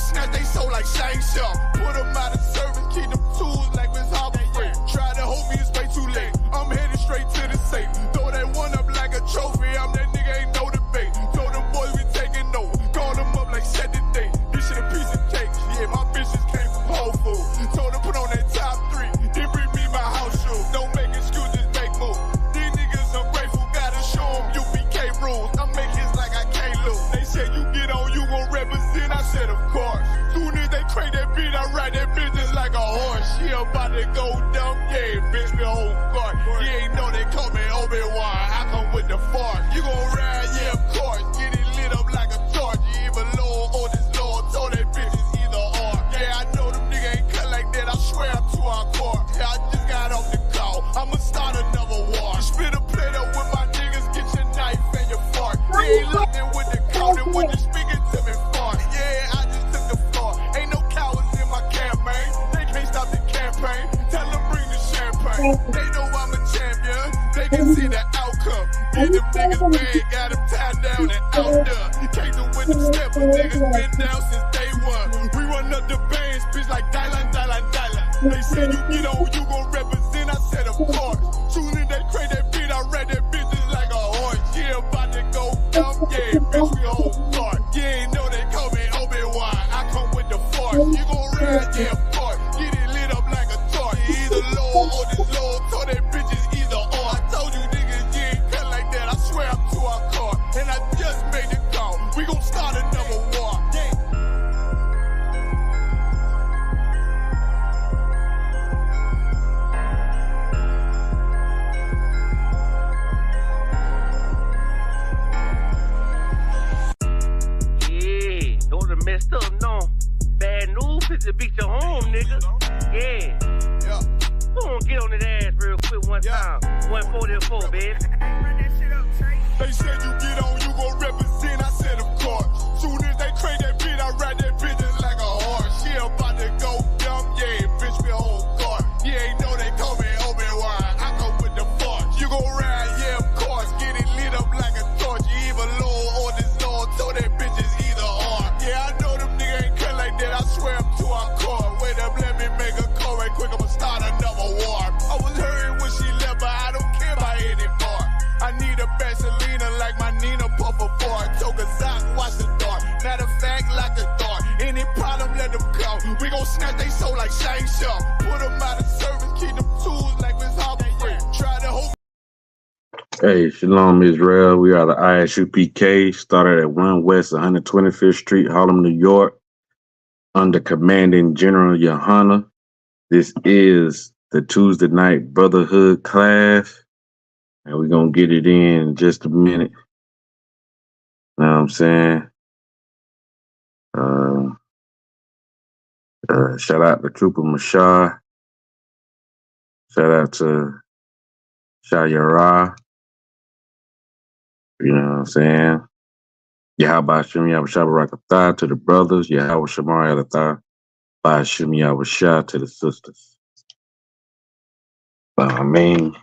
snatch they soul like Shang Tsung. Put them out of service, keep them tools like Miss Harlem. Try to hold me, it's way too late. I'm headed straight to the safe. Throw that one up like a trophy. I'm that nigga, ain't no debate. Told them boys we taking over. Call them up like set the date. This shit a piece of cake. Yeah, my bitches came from Whole Foods. Told them put on that top 3. Then bring me my house shoes. Don't make excuses, make moves. These niggas ungrateful, gotta show them UPK rules. I'm making like I can't lose. They said you get on, you gon' represent. I said of course. Soon as they crank that beat, I ride that business like a horse. She about to go dumb, yeah, bitch, me whole court. You ain't know they call me Obi-Wan. I come with the force. You gon' ride, yeah, of course. Get it lit up like a torch. You even low or this Lord. Told that bitches either or. Yeah, I know them niggas ain't cut like that. I swear I'm to our core. Yeah, I just got off the call. I'ma start another war. Spit a plate up with my niggas. Get your knife and your fork. You ain't locked in with the code and when you speaking to me fart. Yeah, I just took the floor. Ain't no cowards in my campaign. They can't stop the campaign. Tell them bring the champagne. They know I'm a champion. They can see the outcome. Did them niggas bad, got them tied down and outdone. Came to with them steppers, niggas been down since day one. We run up the bands, bitch like Dylan. They said you get on, you gon' represent. I said of course. Soon as they crank that beat, I read that bitches like a horse. Yeah, about to go dumb, yeah, bitch, we whole start. You ain't know they call me Obi-Wan. I come with the force. You gon' ride, yeah, of course. Get it lit up like a torch. You either low or this low. Told that bitches either or. I told you niggas, you ain't cut like that. I swear I'm to our car. And I just made the call. We gon' start another war. Yeah. Messed up, no. Bad news, it's a beat your home, nigga. Yeah. Go on, get on that ass real quick one time. 144, baby. They said you get on, you gon' represent. I said of course. Soon as they crank that beat, I ride that bitch like a horse. She about to go dumb, yeah, bitch, me whole court. You ain't know they call me Obi-Wan. I come with the force. You gon' ride, yeah, of course. Get it lit up like a torch. You even low or this Lord. Told that bitches either or. Yeah, I know them niggas ain't cut like that. I swear I'm to our core. Wait up, let me make a call right quick. I'ma start another war. I was hurting when she left, but I don't care about anymore. I need a Vaselina like my Nina Puffer Ford. Took a sock, watch the dark. Matter of fact, like a dart. Any problem, let them come. We gon' snatch they soul like Shang Tsung. Put them out of service, keep them tools like Miss Harlem. Try to hope. Hey, Shalom Israel. We are the Isupk, started at 1 West 125th Street, Harlem, New York, under Commanding General Yahanna. This is the Tuesday night Brotherhood class, and we're going to get it in just a minute. Know what I'm saying? Shout out to Trooper Mashar. Shout out to Shayara. You know what I'm saying? Yahweh Shem Yahweh Shabbarakatah to the brothers. Yahweh Shamar Yalatah. Shem Yahweh Shah to the sisters. I mean,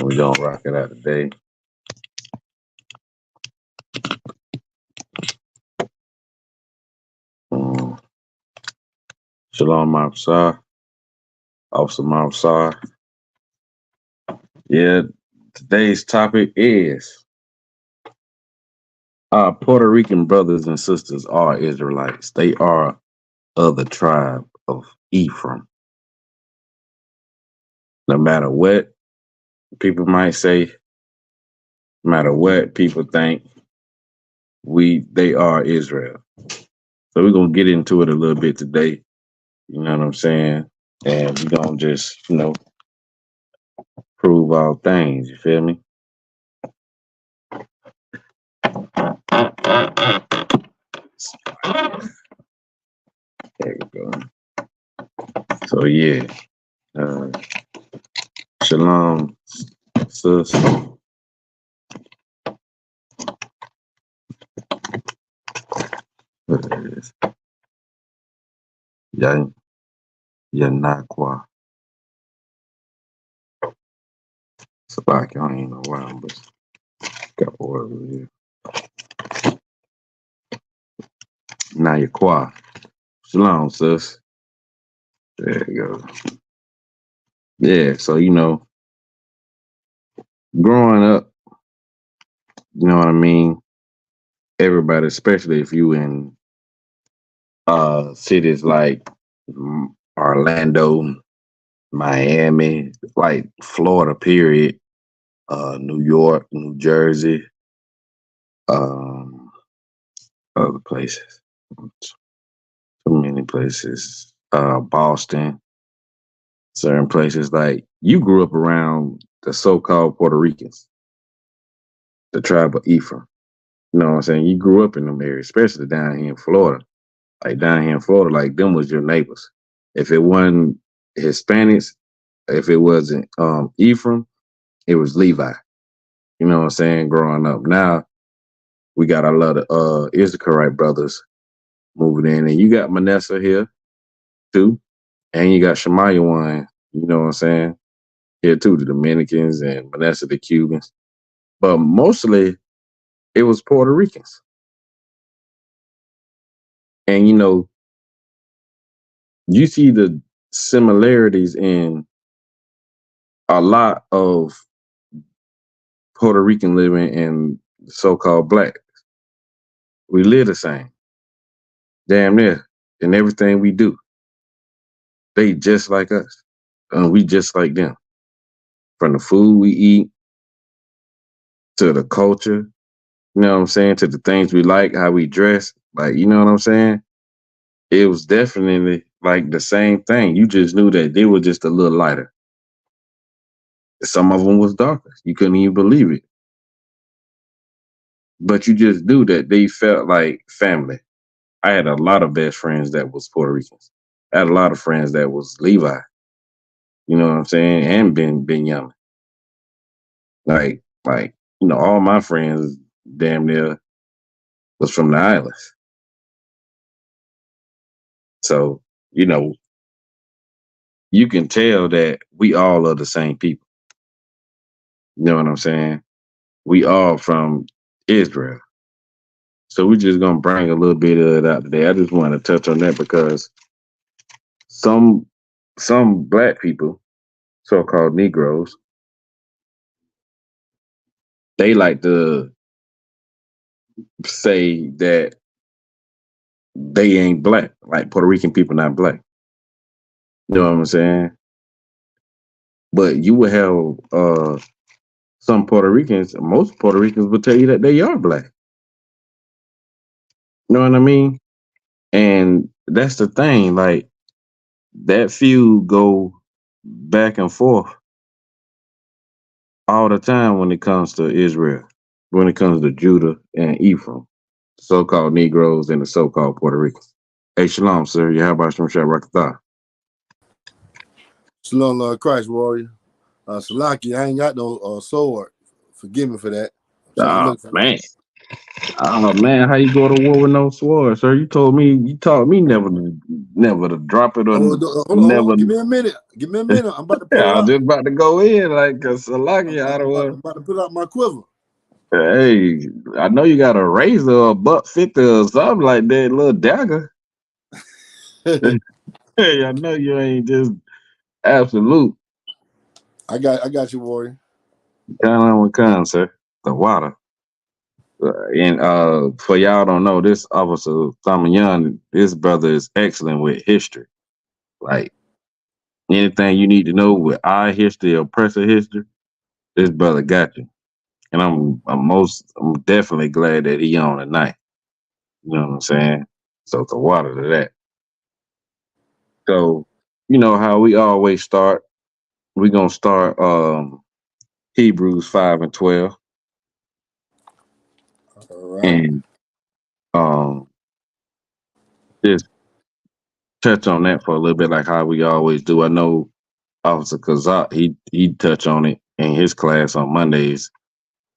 we gonna rock it out today. Shalom Ma'asar. Officer Ma'asar. Yeah, today's topic is our Puerto Rican brothers and sisters are Israelites. They are of the tribe of Ephraim. No matter what people might say, no matter what people think, they are Israel. So we're gonna get into it a little bit today. You know what I'm saying? And we're gonna just, prove all things, you feel me? There we go. So yeah. Shalom, sis. What it is? Yanakwa. So like, I don't even know why, but got order here. Now you're quiet. Shalom, sis. There you go. Yeah, so growing up, you know what I mean? Everybody, especially if you in cities like Orlando, Miami, like Florida, period, New York, New Jersey, um, other places. So many places. Boston, certain places. Like you grew up around the so-called Puerto Ricans, the tribe of Ephraim. You know what I'm saying? You grew up in them areas, especially down here in Florida. Like down here in Florida, like them was your neighbors. If it wasn't Hispanics, if it wasn't Ephraim, it was Levi. You know what I'm saying? Growing up. Now we got a lot of Israelite brothers moving in, and you got Manasseh here too, and you got Shemaiah one. You know what I'm saying? Here too, the Dominicans and Manasseh the Cubans, but mostly it was Puerto Ricans. And you see the similarities in a lot of Puerto Rican living and so-called black. We live the same, damn near, in everything we do. They just like us, and we just like them. From the food we eat to the culture, you know what I'm saying, to the things we like, how we dress, like, you know what I'm saying? It was definitely like the same thing. You just knew that they were just a little lighter. Some of them was darker. You couldn't even believe it. But you just knew that they felt like family. I had a lot of best friends that was Puerto Ricans. I had a lot of friends that was Levi. You know what I'm saying? And Ben Young. Like, all my friends damn near was from the islands. So, you can tell that we all are the same people. You know what I'm saying? We all from Israel. So we're just gonna bring a little bit of it out today. I just want to touch on that because some black people, so-called Negroes, they like to say that they ain't black, like Puerto Rican people not black. You know what I'm saying? But you would have some Puerto Ricans, most Puerto Ricans will tell you that they are black. You know what I mean? And that's the thing, like that feud go back and forth all the time when it comes to Israel, when it comes to Judah and Ephraim, the so-called Negroes and the so-called Puerto Ricans. Hey, shalom, sir. You have about some shot rakatha. Shalom, Lord Christ, warrior. Salaki, I ain't got no sword. Forgive me for that. Oh, man. Oh, man, how you go to war with no sword, sir? You taught me never to drop it or hold never. on. Give me a minute. I'm about to pull Yeah, it I was out. just about to go in, like, cause Salaki, I'm about to put out my quiver. Hey, I know you got a razor or $1.50 or something like that, little dagger. Hey, I know you ain't just absolute. I got you, warrior. Count on with con, sir. The water. And for y'all don't know, this officer Young, this brother is excellent with history. Like anything you need to know with our history, oppressor history, this brother got you. And I'm definitely glad that he on tonight. You know what I'm saying? So the water to that. So, you know how we always start. We're gonna start Hebrews 5 and 12. All right. And just touch on that for a little bit, like how we always do. I know Officer Kazak, he touch on it in his class on Mondays.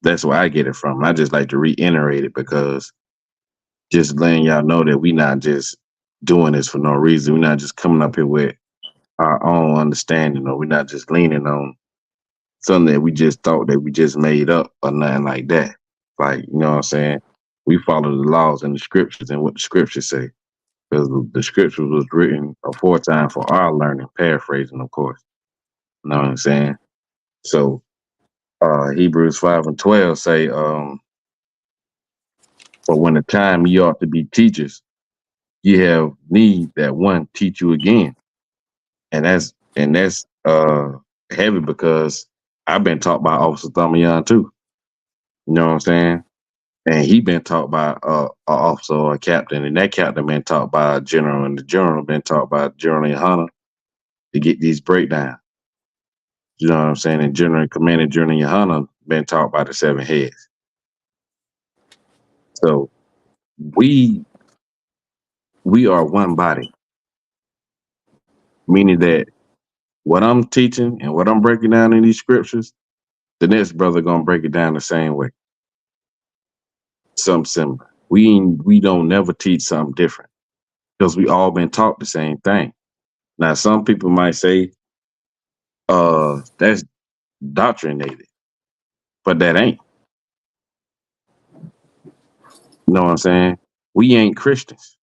That's where I get it from. I just like to reiterate it because just letting y'all know that we not just doing this for no reason. We're not just coming up here with our own understanding, or we're not just leaning on something that we just thought that we just made up or nothing like that. Like, you know what I'm saying? We follow the laws and the scriptures and what the scriptures say. Because the scriptures was written aforetime for our learning, paraphrasing, of course. You know what I'm saying? So Hebrews 5:12 say, but when the time ye ought to be teachers, ye have need that one teach you again. And that's heavy because I've been taught by Officer Thamayan too. You know what I'm saying? And he been taught by a officer or a captain, and that captain been taught by a general, and the general been taught by General Yahanna to get these breakdowns. You know what I'm saying? And Commanding General Yahanna been taught by the 7 heads. So we are one body, meaning that what I'm teaching and what I'm breaking down in these scriptures, the next brother gonna break it down the same way. Something similar. We don't never teach something different because we all been taught the same thing. Now, some people might say, that's doctrinated, but that ain't. You know what I'm saying? We ain't Christians.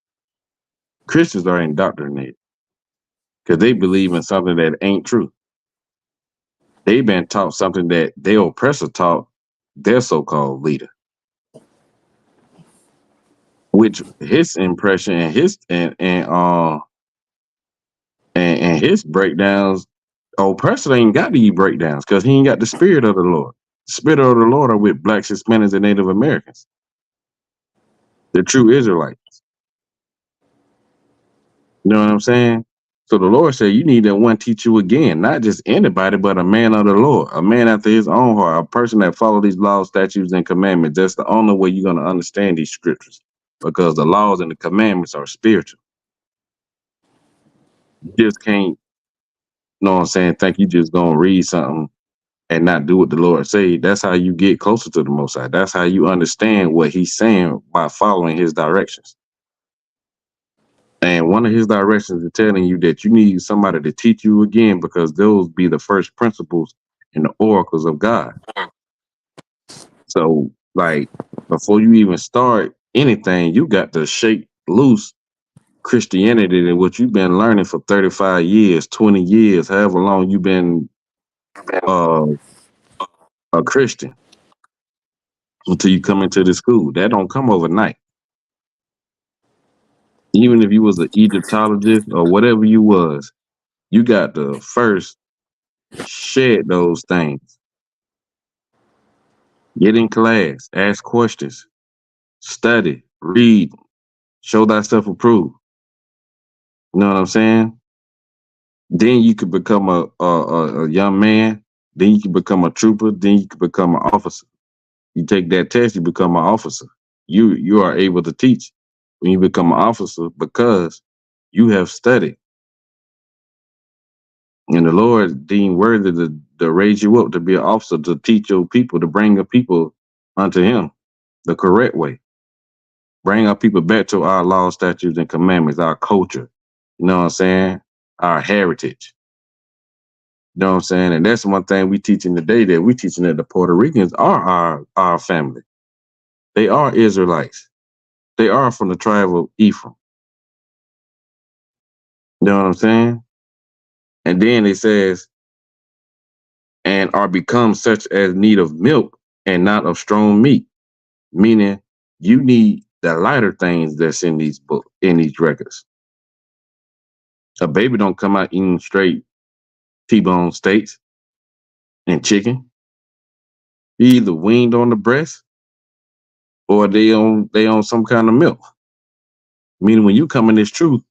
Christians are indoctrinated because they believe in something that ain't true. They've been taught something that their oppressor taught their so-called leader, which his impression and his and his breakdowns, oppressor ain't got these breakdowns because he ain't got the spirit of the Lord. The spirit of the Lord are with blacks, Hispanics, and Native Americans, the true Israelites. You know what I'm saying? So the Lord said, you need that one teach you again, not just anybody, but a man of the Lord, a man after his own heart, a person that follow these laws, statutes, and commandments. That's the only way you're going to understand these scriptures, because the laws and the commandments are spiritual. You just can't, you know what I'm saying, think you just going to read something and not do what the Lord say. That's how you get closer to the Most High. That's how you understand what he's saying by following his directions. And one of his directions is telling you that you need somebody to teach you again, because those be the first principles and the oracles of God. So, like, before you even start anything, you got to shake loose Christianity and what you've been learning for 35 years, 20 years, however long you've been a Christian, until you come into the school. That don't come overnight. Even if you was an Egyptologist or whatever you was, you got to first shed those things. Get in class, ask questions, study, read, show thyself approved. You know what I'm saying? Then you could become a young man. Then you can become a trooper. Then you can become an officer. You take that test, you become an officer. You are able to teach when you become an officer because you have studied. And the Lord deemed worthy to raise you up to be an officer, to teach your people, to bring the people unto him the correct way. Bring our people back to our laws, statutes, and commandments, our culture. You know what I'm saying? Our heritage. You know what I'm saying? And that's one thing we teaching today, that we teaching that the Puerto Ricans are our family. They are Israelites. They are from the tribe of Ephraim. You know what I'm saying? And then it says, and are become such as need of milk and not of strong meat. Meaning you need the lighter things that's in these books, in these records. A baby don't come out eating straight T-bone steaks and chicken. He either weaned on the breast or they on some kind of milk. Meaning when you come in this truth,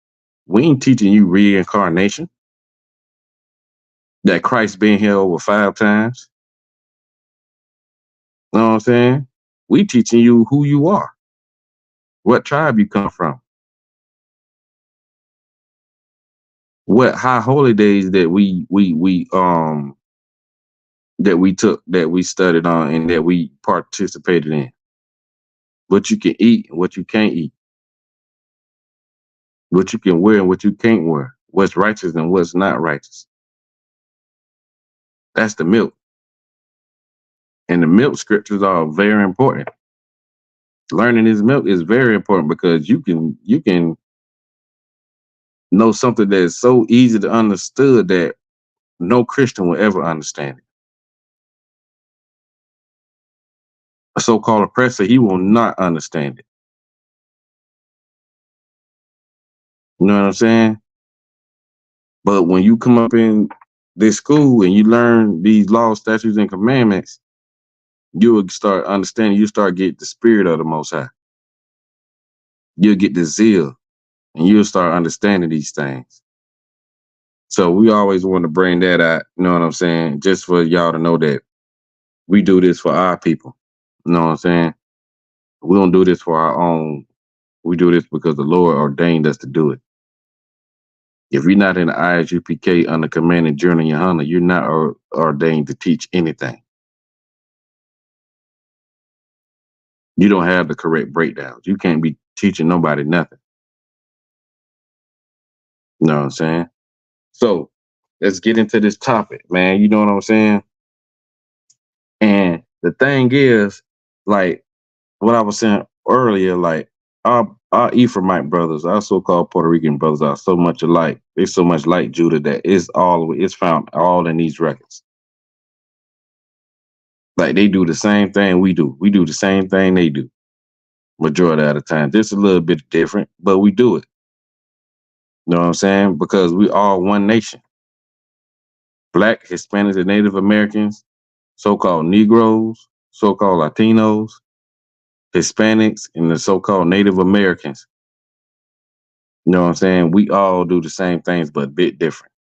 we ain't teaching you reincarnation, that Christ been here over 5 times. You know what I'm saying? We teaching you who you are, what tribe you come from, what high holy days that we took, that we studied on, and that we participated in. What you can eat and what you can't eat. What you can wear and what you can't wear. What's righteous and what's not righteous. That's the milk. And the milk scriptures are very important. Learning his milk is very important because you can know something that's so easy to understood that no Christian will ever understand it. A so-called oppressor, he will not understand it. You know what I'm saying? But when you come up in this school and you learn these laws, statutes, and commandments, you will start understanding. You start getting the spirit of the Most High. You'll get the zeal, and you'll start understanding these things. So we always want to bring that out. You know what I'm saying? Just for y'all to know that we do this for our people. You know what I'm saying? We don't do this for our own. We do this because the Lord ordained us to do it. If you're not in the Isupk under Commanding General Yahanna, you're not ordained to teach anything. You don't have the correct breakdowns. You can't be teaching nobody nothing. You know what I'm saying? So let's get into this topic, man. You know what I'm saying? And the thing is, like what I was saying earlier, like our Ephraimite brothers, our so-called Puerto Rican brothers are so much alike. They're so much like Judah that it's found all in these records. Like they do the same thing we do. We do the same thing they do. Majority of the time. Just a little bit different, but we do it. You know what I'm saying? Because we all one nation. Black, Hispanics, and Native Americans, so-called Negroes, so-called Latinos, Hispanics, and the so-called Native Americans. You know what I'm saying? We all do the same things, but a bit different.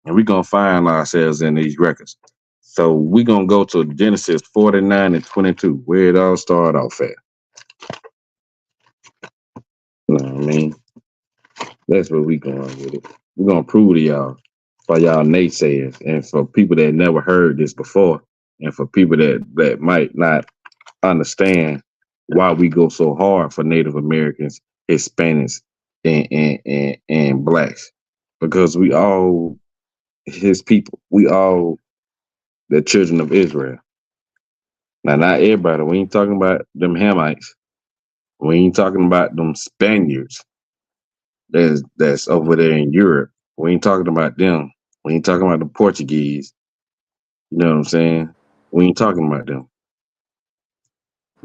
And we're going to find ourselves in these records. So we're going to go to Genesis 49 and 22, where it all started off at. You know what I mean? That's where we going with it. We're going to prove to y'all, for y'all naysayers, and for people that never heard this before, and for people that might not understand why we go so hard for Native Americans, Hispanics, and blacks. Because we all his people. We all the children of Israel. Now, not everybody. We ain't talking about them Hamites. We ain't talking about them Spaniards that's over there in Europe. We ain't talking about them. We ain't talking about the Portuguese. You know what I'm saying? We ain't talking about them.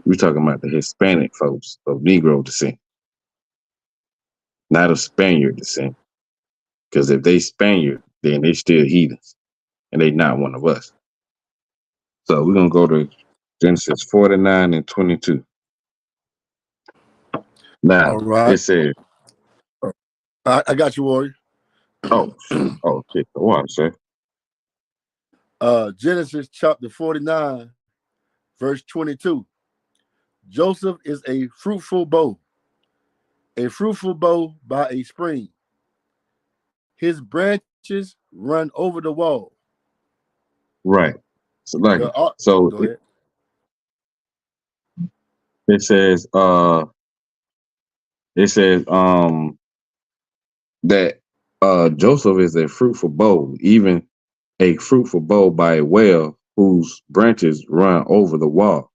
We talking about the Hispanic folks of Negro descent, not of Spaniard descent. Because if they Spaniard, then they still heathens, and they not one of us. So we're gonna go to Genesis 49 and 22. Now All right. it says, I got you, Warrior. oh shit, the water, sir. Genesis chapter 49, verse 22. Joseph is a fruitful bow by a spring. His branches run over the wall. Right. So like Go ahead. it says that Joseph is a fruitful bow, even a fruitful bow by a well whose branches run over the wall.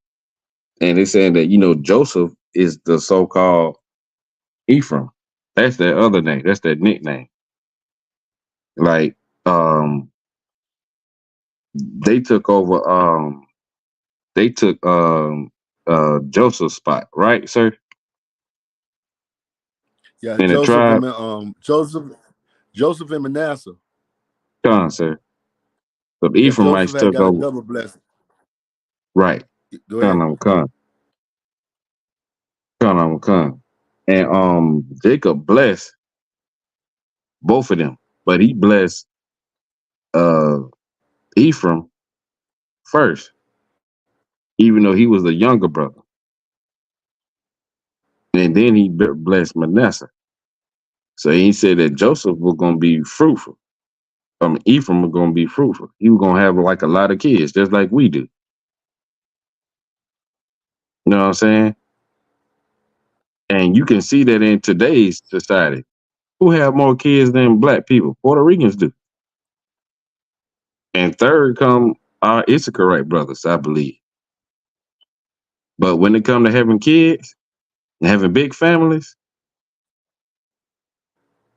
And it's saying that, Joseph is the so-called Ephraim. That's their other name. That's their nickname. Like, they took over, Joseph's spot, right, sir? Yeah, In the tribe. Joseph and Manasseh. Come on, sir. The Joseph Ephraimites had took got over. a double blessing. Right. Go ahead. Come. And Jacob blessed both of them, but he blessed Ephraim first, even though he was the younger brother. And then he blessed Manasseh. So he said that Joseph was going to be fruitful. Ephraim was going to be fruitful. He was going to have like a lot of kids, just like we do. You know what I'm saying? And you can see that in today's society. Who have more kids than black people? Puerto Ricans do. And third come our Isupk brothers, I believe. But when it comes to having kids and having big families,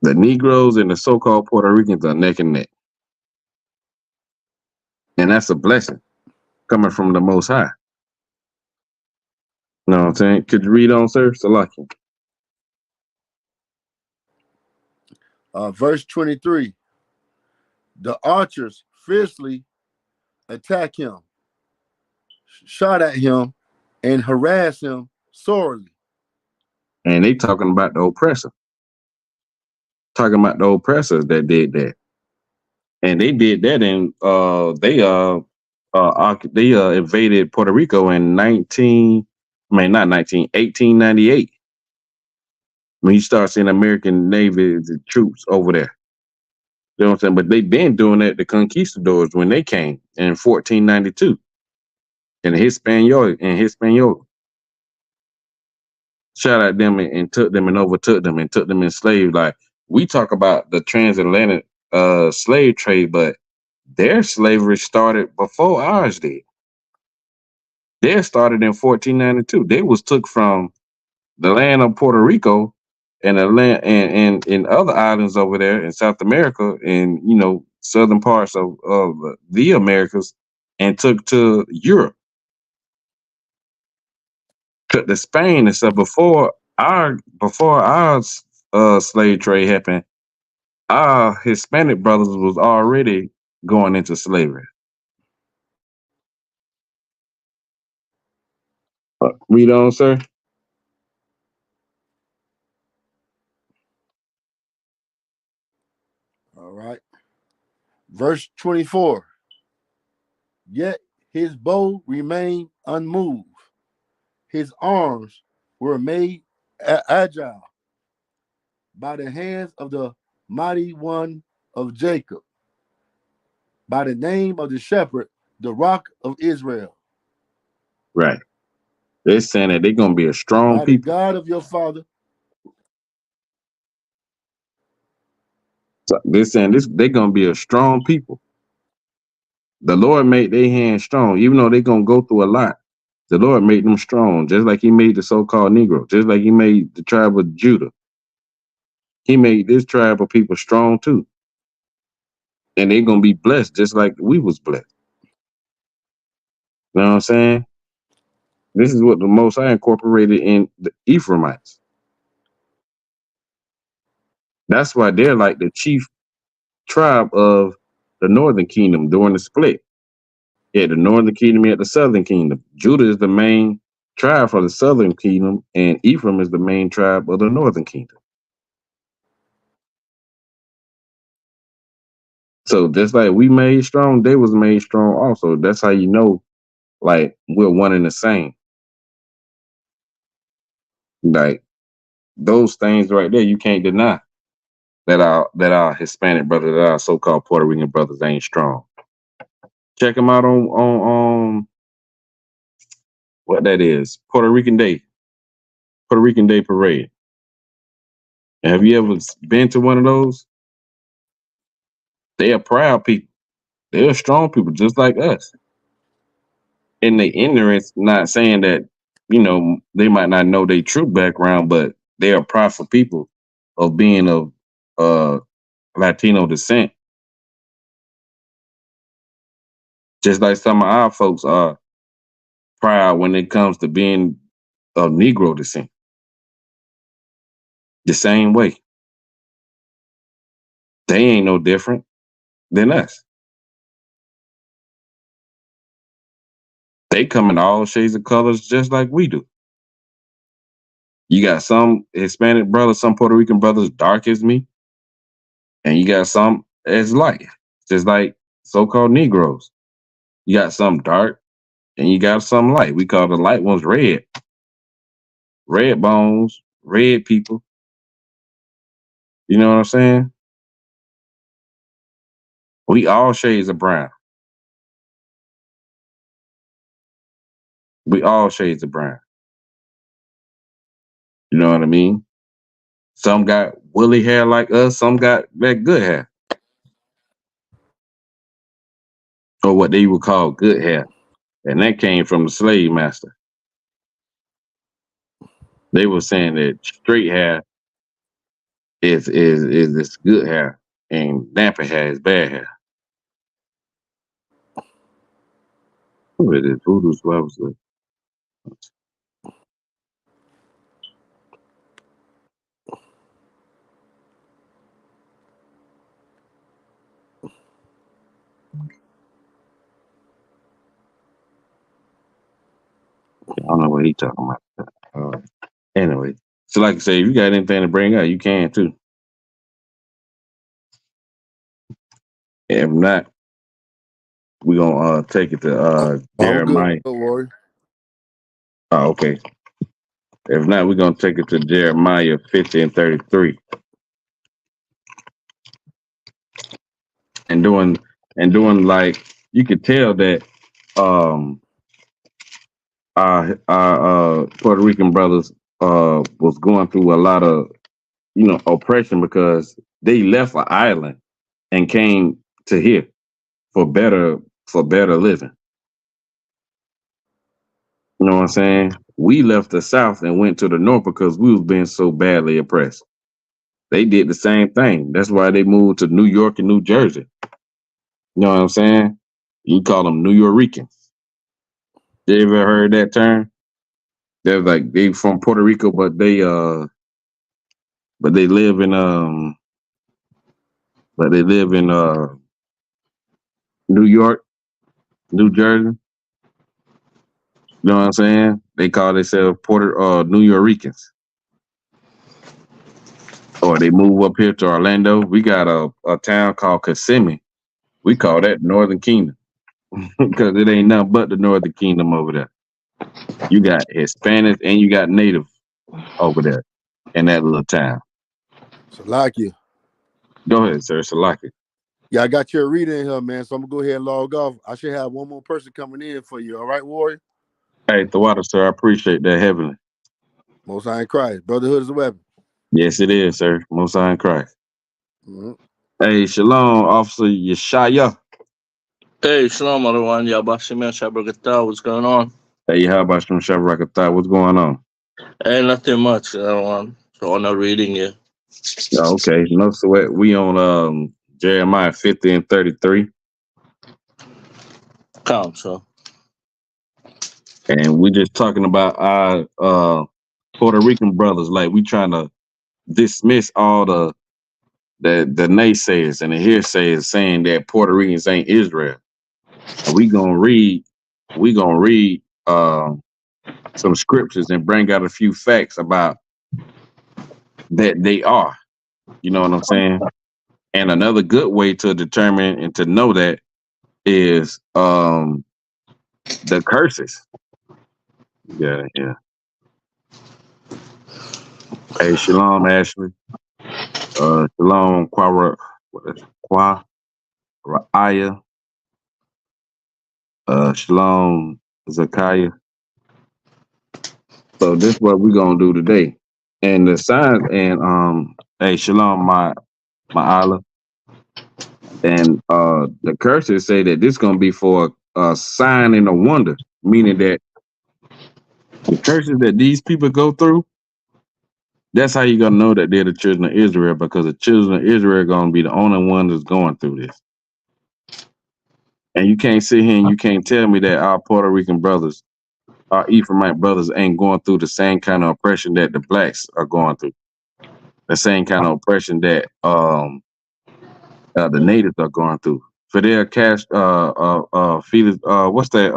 the Negroes and the so-called Puerto Ricans are neck and neck. And that's a blessing coming from the Most High. You know what I'm saying? Could you read on, sir? Salaki. Verse 23. The archers fiercely attack him, shot at him, and harass him sorely. And they talking about the oppressor. Talking about the oppressors that did that. And they did that in they invaded Puerto Rico in 1898. When you start seeing American Navy troops over there. You know what I'm saying? But they've been doing that, the conquistadors, when they came in 1492. And Hispaniola. Shot at them and took them and overtook them and took them enslaved. Like, we talk about the transatlantic slave trade, but their slavery started before ours did. Theirs started in 1492. They was took from the land of Puerto Rico and the land and other islands over there in South America and southern parts of the Americas and took to Europe. Took to Spain and stuff before our slave trade happened. Our Hispanic brothers was already going into slavery. Read on, sir. All right. Verse 24. Yet his bow remained unmoved. His arms were made agile by the hands of the mighty one of Jacob, by the name of the shepherd, the rock of Israel. Right. They're saying that they're going to be a strong by people. The God of your father. So they're saying they're going to be a strong people. The Lord made their hands strong, even though they're going to go through a lot. The Lord made them strong, just like he made the so-called Negro, just like he made the tribe of Judah. He made this tribe of people strong too. And they're going to be blessed just like we was blessed. You know what I'm saying? This is what the Most High incorporated in the Ephraimites. That's why they're like the chief tribe of the northern kingdom during the split. Yeah, the northern kingdom and the southern kingdom. Judah is the main tribe for the southern kingdom, and Ephraim is the main tribe of the northern kingdom. So just like we made strong, they was made strong also. That's how you know, like, we're one and the same. Like, those things right there, you can't deny that our Hispanic brothers, that our so-called Puerto Rican brothers ain't strong. Check them out on what that is, Puerto Rican Day Parade. Have you ever been to one of those? They are proud people. They're strong people, just like us. In their ignorance, not saying that, they might not know their true background, but they are prideful people of being of Latino descent. Just like some of our folks are proud when it comes to being of Negro descent. The same way. They ain't no different than us. They come in all shades of colors just like we do. You got some Hispanic brothers, some Puerto Rican brothers dark as me, and you got some as light, just like so-called Negroes. You got some dark, and you got some light. We call the light ones red. Red bones, red people. You know what I'm saying? We all shades of brown. We all shades of brown. You know what I mean? Some got woolly hair like us. Some got that good hair. Or what they would call good hair. And that came from the slave master. They were saying that straight hair is this good hair, and nappy hair is bad hair. Who is it? Voodoo's wife. I don't know what he talking about. Anyway, so like I say, if you got anything to bring up, you can too. If not, we're gonna take it to Jeremiah. Don't worry. Oh, okay. If not, we're gonna take it to Jeremiah 50 and 33. And doing like you could tell that our Puerto Rican brothers was going through a lot of oppression because they left an island and came to here for better living. You know what I'm saying? We left the South and went to the North because we was being so badly oppressed. They did the same thing. That's why they moved to New York and New Jersey. You know what I'm saying? You call them New Yorkers. You ever heard that term? They're like they from Puerto Rico, but they live in New York, New Jersey. You know what I'm saying? They call themselves New Yorkers. Or they move up here to Orlando. We got a town called Kissimmee. We call that Northern Kingdom because it ain't nothing but the Northern Kingdom over there. You got Hispanics and you got Native over there in that little town. Salakia. Go ahead, sir. Salakia. Yeah, I got your reader in here, man. So I'm gonna go ahead and log off. I should have one more person coming in for you. All right, Warrior? Hey, Thawada, sir. I appreciate that heavily. Most High in Christ. Brotherhood is a weapon. Yes, it is, sir. Most High in Christ. Mm-hmm. Hey, Shalom, Officer Yeshaya. Hey, Shalom, everyone. Yabashim Shabrakata. What's going on? Hey, how about some Shabrakata? What's going on? Hey, nothing much, everyone. So on a reading here. Okay, no sweat. We on Jeremiah 50 and 33. Count, so. And we just talking about our Puerto Rican brothers. Like we trying to dismiss all the naysayers and the hearsayers saying that Puerto Ricans ain't Israel. And we gonna read some scriptures and bring out a few facts about that they are. You know what I'm saying? And another good way to determine and to know that is the curses. Yeah. Hey, Shalom, Ashley. Shalom, Ra'aya. Shalom, Zakaya. So this is what we're gonna do today. And the signs and hey, Shalom, my Allah. And the curses say that this is gonna be for a sign and a wonder, meaning that the curses that these people go through, that's how you're gonna know that they're the children of Israel, because the children of Israel are gonna be the only ones that's going through this. And you can't sit here and you can't tell me that our Puerto Rican brothers, our Ephraimite brothers, ain't going through the same kind of oppression that the blacks are going through. The same kind of oppression that the natives are going through. Fidel Castro, Felix, what's that?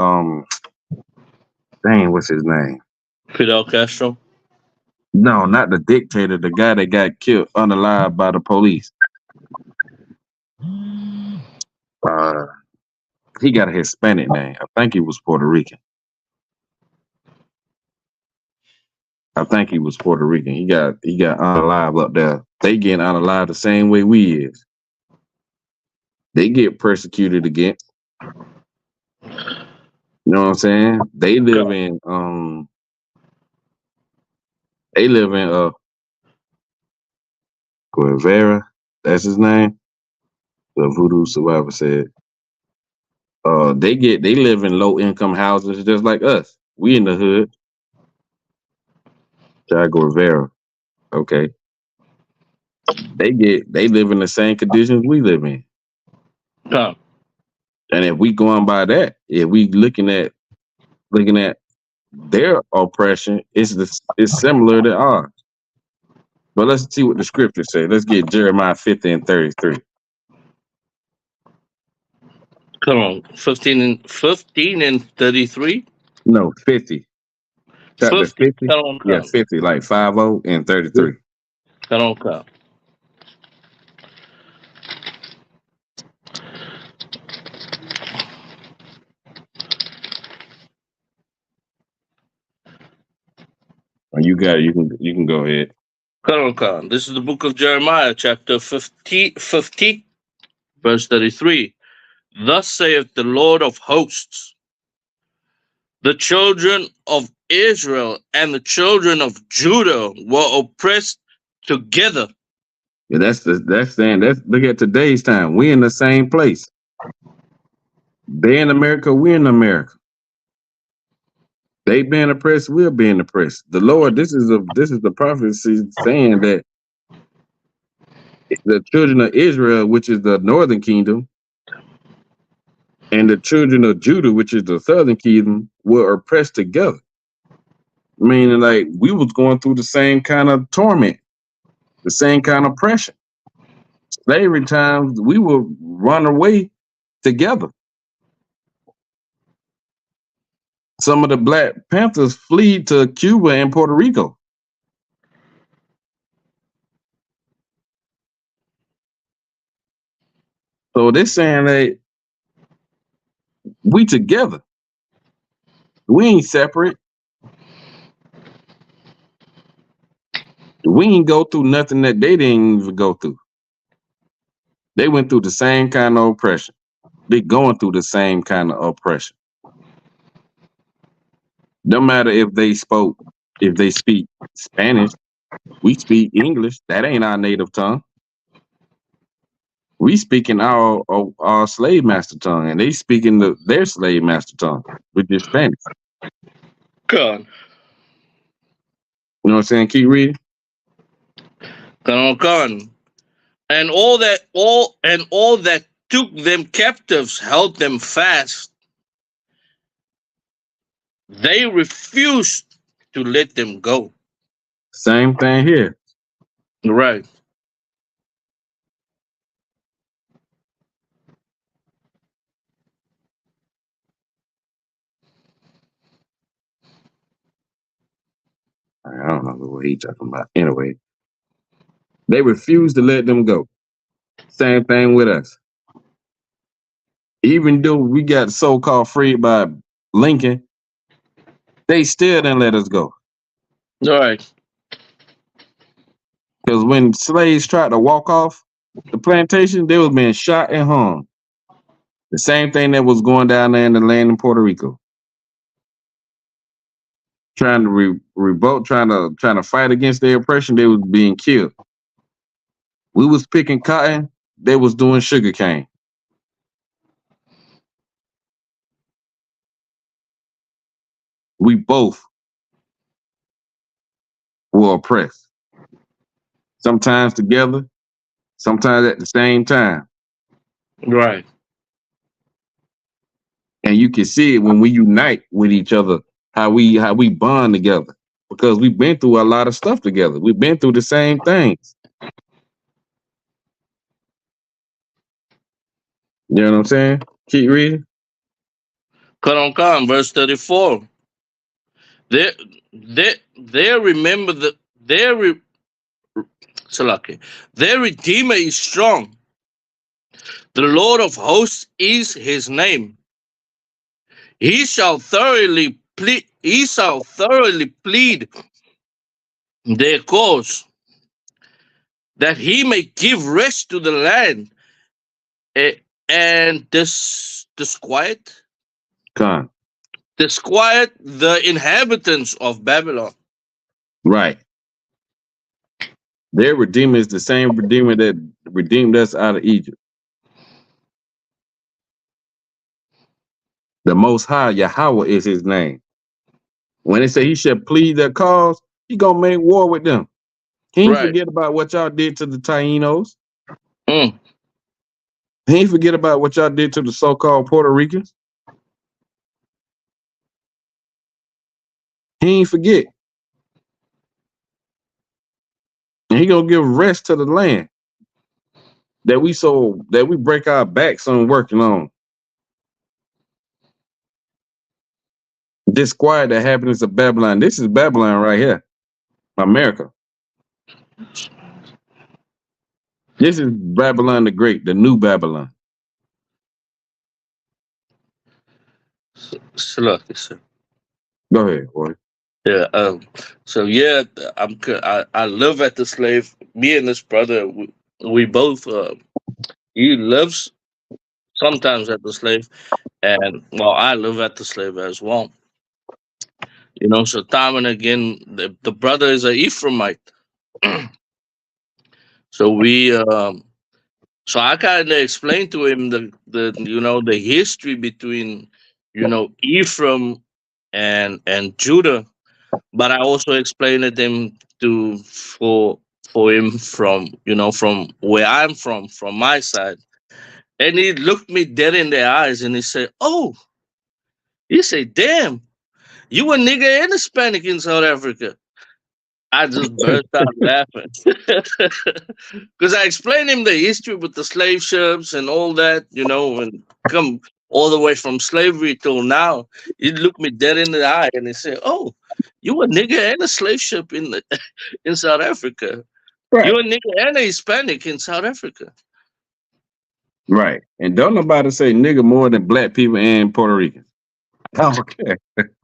What's his name? Fidel Castro? No, not the dictator. The guy that got killed unalive by the police. He got a Hispanic name. I think he was Puerto Rican. He got unalive up there. They getting unalive the same way we is. They get persecuted against. You know what I'm saying? They live in Guevara. That's his name. The voodoo survivor said. They live in low income houses just like us. We in the hood. Chago Rivera. Okay. They live in the same conditions we live in. Come. And if we going by that, if we looking at their oppression, it's similar to ours. But let's see what the scriptures say. Let's get Jeremiah 50 and 33. Come on. 15 and 33. No, 50. Chapter 50. 50. Come on, Yeah, come. 50, like 50 and 33. Come on, come. You got it. You can go ahead. Come on, come. This is the book of Jeremiah, chapter 50, verse 33. Thus saith the Lord of hosts, the children of Israel and the children of Judah were oppressed together. Yeah, that's saying look at today's time. We in the same place. They in America, we in America. They being oppressed, we're being oppressed. The Lord, this is the prophecy saying that the children of Israel, which is the northern kingdom, and the children of Judah, which is the southern kingdom, were oppressed together. Meaning, like, we was going through the same kind of torment, the same kind of oppression. Slavery times, we would run away together. Some of the Black Panthers flee to Cuba and Puerto Rico. So they're saying that we together. We ain't separate. We ain't go through nothing that they didn't even go through. They went through the same kind of oppression. They going through the same kind of oppression. No matter if they speak Spanish, we speak English. That ain't our native tongue. We speaking our slave master tongue, and they speaking their slave master tongue, which is Spanish. God. You know what I'm saying? Keep reading. God. And all that took them captives held them fast. They refused to let them go. Same thing here. Right. I don't know what he's talking about. Anyway, they refused to let them go. Same thing with us. Even though we got so-called freed by Lincoln, they still didn't let us go. All right. Because when slaves tried to walk off the plantation, they was being shot and hung. The same thing that was going down there in the land in Puerto Rico. Trying to revolt, trying to fight against their oppression, they was being killed. We was picking cotton, they was doing sugarcane. We both were oppressed. Sometimes together, sometimes at the same time. Right. And you can see it when we unite with each other, how we bond together. Because we've been through a lot of stuff together. We've been through the same things. You know what I'm saying? Keep reading. Come, verse 34. Their Redeemer is strong. The Lord of hosts is his name. He shall thoroughly plead their cause, that he may give rest to the land and disquiet the inhabitants of Babylon. Right. Their Redeemer is the same Redeemer that redeemed us out of Egypt. The Most High, Yahweh, is his name. When they say he shall plead their cause, He gonna make war with them. He ain't Right. forget about what y'all did to the Tainos. Mm. He ain't forget about what y'all did to the so-called Puerto Ricans. He ain't forget. And he gonna give rest to the land that we break our backs on working on. This quiet that happens of Babylon. This is Babylon right here. America. This is Babylon the Great, the new Babylon. Salaki, sir. Go ahead, boy. Yeah. So yeah, I live at the slave. Me and this brother, we both. He lives sometimes at the slave, and well, I live at the slave as well. You know, so time and again, the brother is a Ephraimite. So so I kind of explained to him the history between Ephraim and Judah, but I also explained it him for him from where I'm from my side, and he looked me dead in the eyes and he said, "Oh," he said, "Damn, you a nigga and Hispanic in South Africa." I just burst out laughing because I explained him the history with the slave ships and all that, and come all the way from slavery till now. He looked me dead in the eye and he said, "Oh, you a nigga and a slave ship in South Africa. Right. You a nigga and a Hispanic in South Africa." Right. And don't nobody say nigga more than black people and Puerto Ricans. I don't care.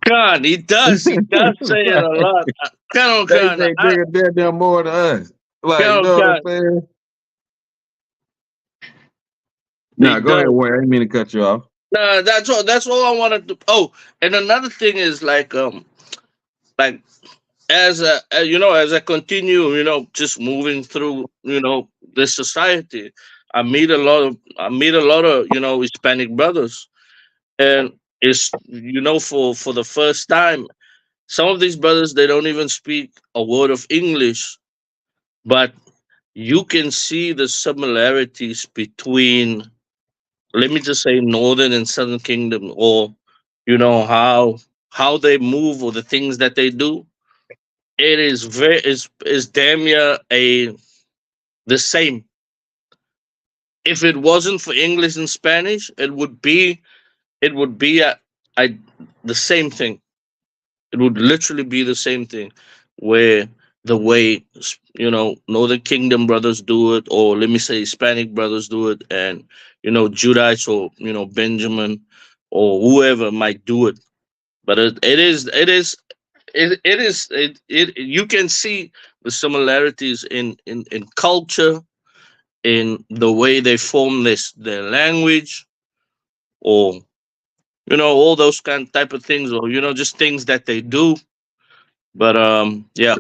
God, he does say it a lot. They say nigga dead them more than us. Like, you know what I'm saying? Nah, go ahead, Wayne. I didn't mean to cut you off. Nah, that's all I wanted to. Oh, and another thing is like as I continue, just moving through, this society, I meet a lot of Hispanic brothers, and it's for the first time, some of these brothers, they don't even speak a word of English, but you can see the similarities between, let me just say, Northern and Southern Kingdom, or how they move or the things that they do. It is damn near the same. If it wasn't for English and Spanish, it would be the same thing. It would literally be the same thing, where the way Northern Kingdom brothers do it, or let me say Hispanic brothers do it, and Judites or Benjamin or whoever might do it. But you can see the similarities in culture, in the way they form their language, or all those type of things, or just things that they do. But yeah.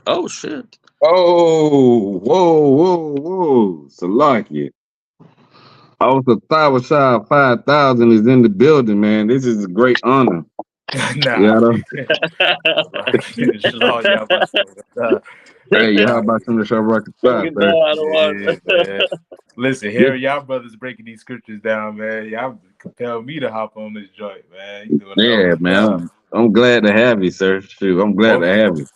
Oh shit. Oh, whoa. Salakia. Also, Thawashah 5,000 is in the building, man. This is a great honor. Nah. Hey, how about some of the record stuff, man? Listen, here y'all brothers breaking these scriptures down, man. Y'all compel me to hop on this joint, man. Man. I'm glad to have you, sir. Shoot, I'm glad to have you.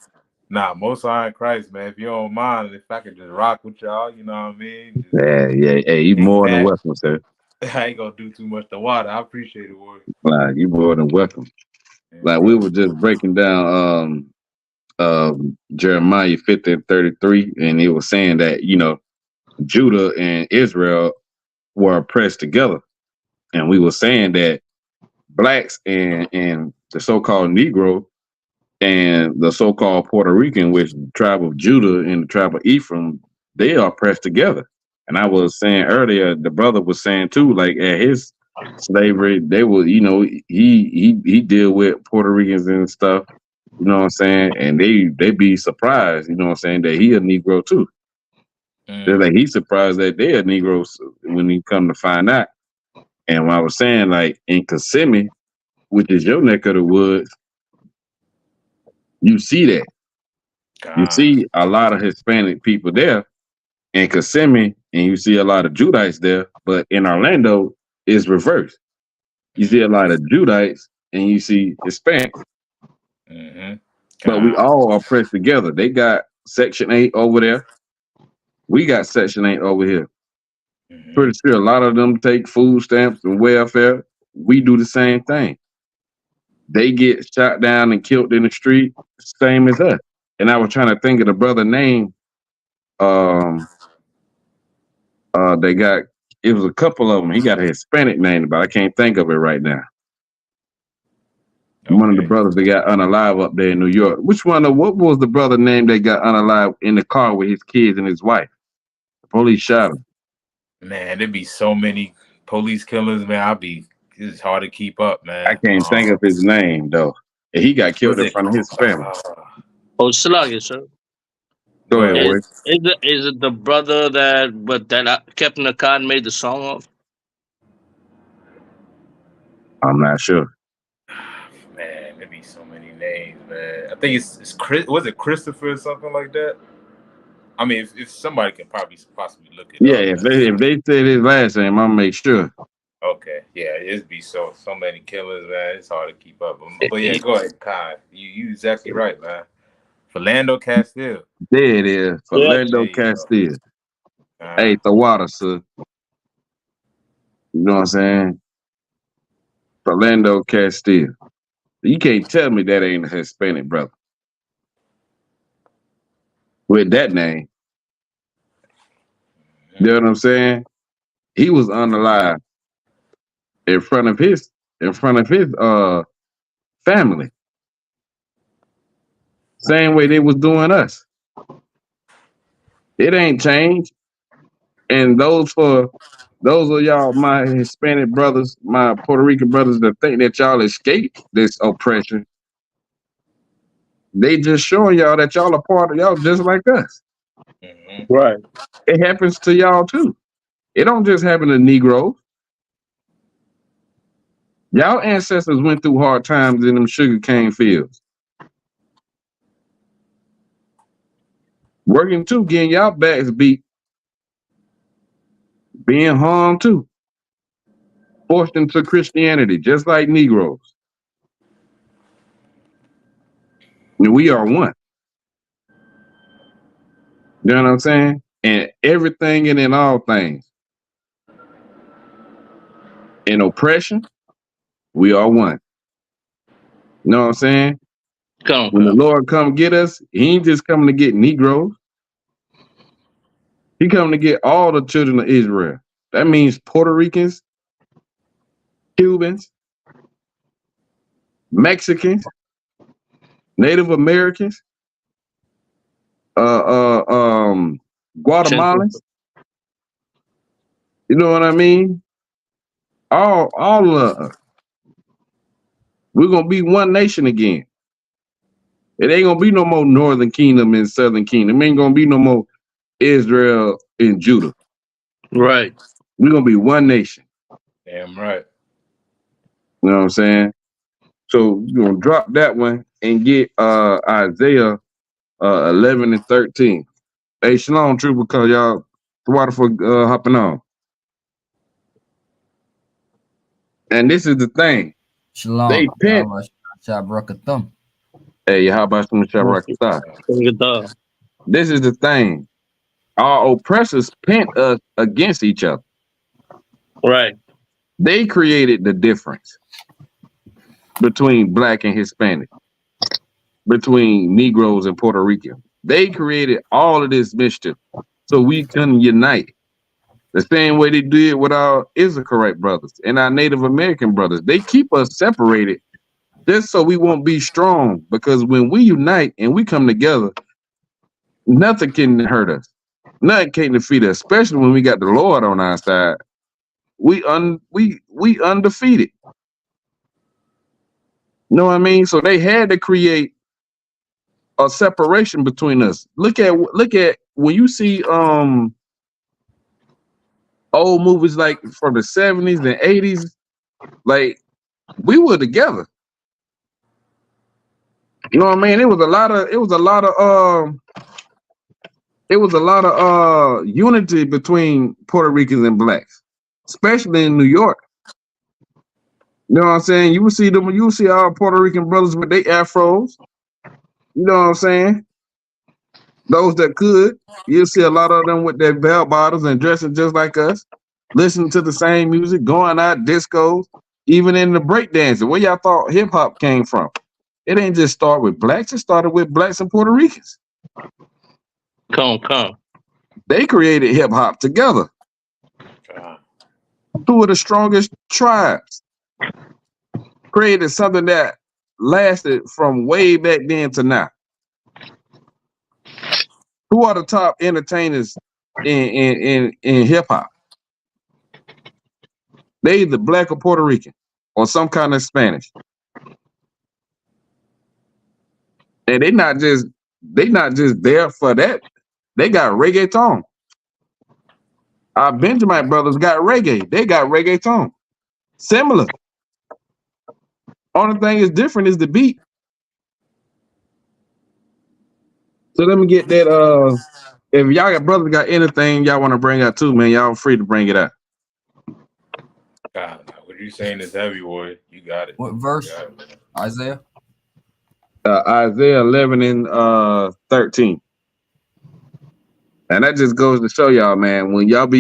Nah, most high in Christ, man. If you don't mind, if I could just rock with y'all, you know what I mean? Hey, you more than welcome, sir. I ain't gonna do too much to water. I appreciate it, Warrior. Like, you more than welcome. Like, we were just breaking down Jeremiah 50:33, and it was saying that Judah and Israel were oppressed together, and we were saying that blacks and the so-called Negro and the so-called Puerto Rican, which the tribe of Judah and the tribe of Ephraim, they are oppressed together. And I was saying earlier, the brother was saying too, like at his slavery, they were, he deal with Puerto Ricans and stuff, you know what I'm saying? And they be surprised, you know what I'm saying, that he a Negro too. They're like, he's surprised that they're Negroes when he come to find out. And when I was saying, like, in Kissimmee, which is your neck of the woods, You see that. You God. see a lot of Hispanic people there in Kissimmee, and you see a lot of Judites there. But in Orlando, it's reversed. You see a lot of Judites, and you see Hispanics. Mm-hmm. But we all are pressed together. They got Section 8 over there. We got Section 8 over here. Mm-hmm. Pretty sure a lot of them take food stamps and welfare. We do the same thing. They get shot down and killed in the street, same as us. And I was trying to think of the brother name. They got, it was a couple of them. He got a Hispanic name, but I can't think of it right now. Okay. One of the brothers that got unalive up there in New York. What was the brother name that got unalive in the car with his kids and his wife? The police shot him. Man, there'd be so many police killings, man. It's hard to keep up, man. I can't think of his name, though. And he got killed in front of his family. Salagi, sir. Go ahead, Wade. Is it the brother that Captain Khan made the song of? I'm not sure. Man, there'd be so many names, man. I think it's Chris. Was it Christopher or something like that? I mean, if somebody can possibly look it up. Yeah, if they said his last name, I'll make sure. Okay, yeah, it'd be so many killers, man. It's hard to keep up. But yeah, go ahead, Kai. You exactly right, man. Philando Castile. There it is. Philando Castile. Hey, the water, sir. You know what I'm saying? Philando Castile. You can't tell me that ain't a Hispanic brother. With that name. You know what I'm saying? He was unalive in front of his family. Same way they was doing us. It ain't changed. And those of y'all, my Hispanic brothers, my Puerto Rican brothers that think that y'all escaped this oppression, they just showing y'all that y'all are part of y'all just like us. Mm-hmm. Right. It happens to y'all too. It don't just happen to Negroes. Y'all ancestors went through hard times in them sugarcane fields. Working too, getting y'all backs beat. Being harmed too. Forced into Christianity, just like Negroes. And we are one. You know what I'm saying? And everything and in all things. In oppression, we are one. You know what I'm saying? When the Lord come get us, he ain't just coming to get Negroes. He coming to get all the children of Israel. That means Puerto Ricans, Cubans, Mexicans, Native Americans, Guatemalans. You know what I mean? All of us. We're gonna be one nation again. It ain't gonna be no more Northern Kingdom and Southern Kingdom. It ain't gonna be no more Israel and Judah. Right. We're gonna be one nation. Damn right. You know what I'm saying? So you're gonna drop that one and get Isaiah 11 and 13. Hey, shalom, true, because y'all the water for hopping on. And this is the thing. Shalom. They pent. Hey, how about some Shabrakatah? This is the thing. Our oppressors pent us against each other. Right. They created the difference between black and Hispanic, between Negroes and Puerto Rican. They created all of this mischief so we couldn't unite. The same way they did with our Israelite brothers and our Native American brothers. They keep us separated just so we won't be strong, because when we unite and we come together, nothing can hurt us. Nothing can defeat us, especially when we got the Lord on our side. We undefeated. You know what I mean? So they had to create a separation between us. Look at when you see old movies like from the 70s and 80s, like we were together. You know what I mean? It was a lot of unity between Puerto Ricans and blacks, especially in New York. You know what I'm saying? You will see all Puerto Rican brothers with their afros. You know what I'm saying? Those that could, you'll see a lot of them with their bell bottoms and dressing just like us, listening to the same music, going out discos, even in the breakdancing. Where y'all thought hip hop came from? It ain't just start with blacks. It started with blacks and Puerto Ricans. Come. They created hip hop together. Two of the strongest tribes created something that lasted from way back then to now. Who are the top entertainers in hip hop? They either black or Puerto Rican or some kind of Spanish. And they not just there for that. They got reggaeton. Our Benjamin brothers got reggae. They got reggaeton. Similar. Only thing is different is the beat. So let me get that. If y'all got brothers got anything y'all want to bring out too, man, y'all free to bring it out. God, what you saying is heavy, boy. You got it. What verse? Isaiah? Isaiah 11 and 13. And that just goes to show y'all, man, when when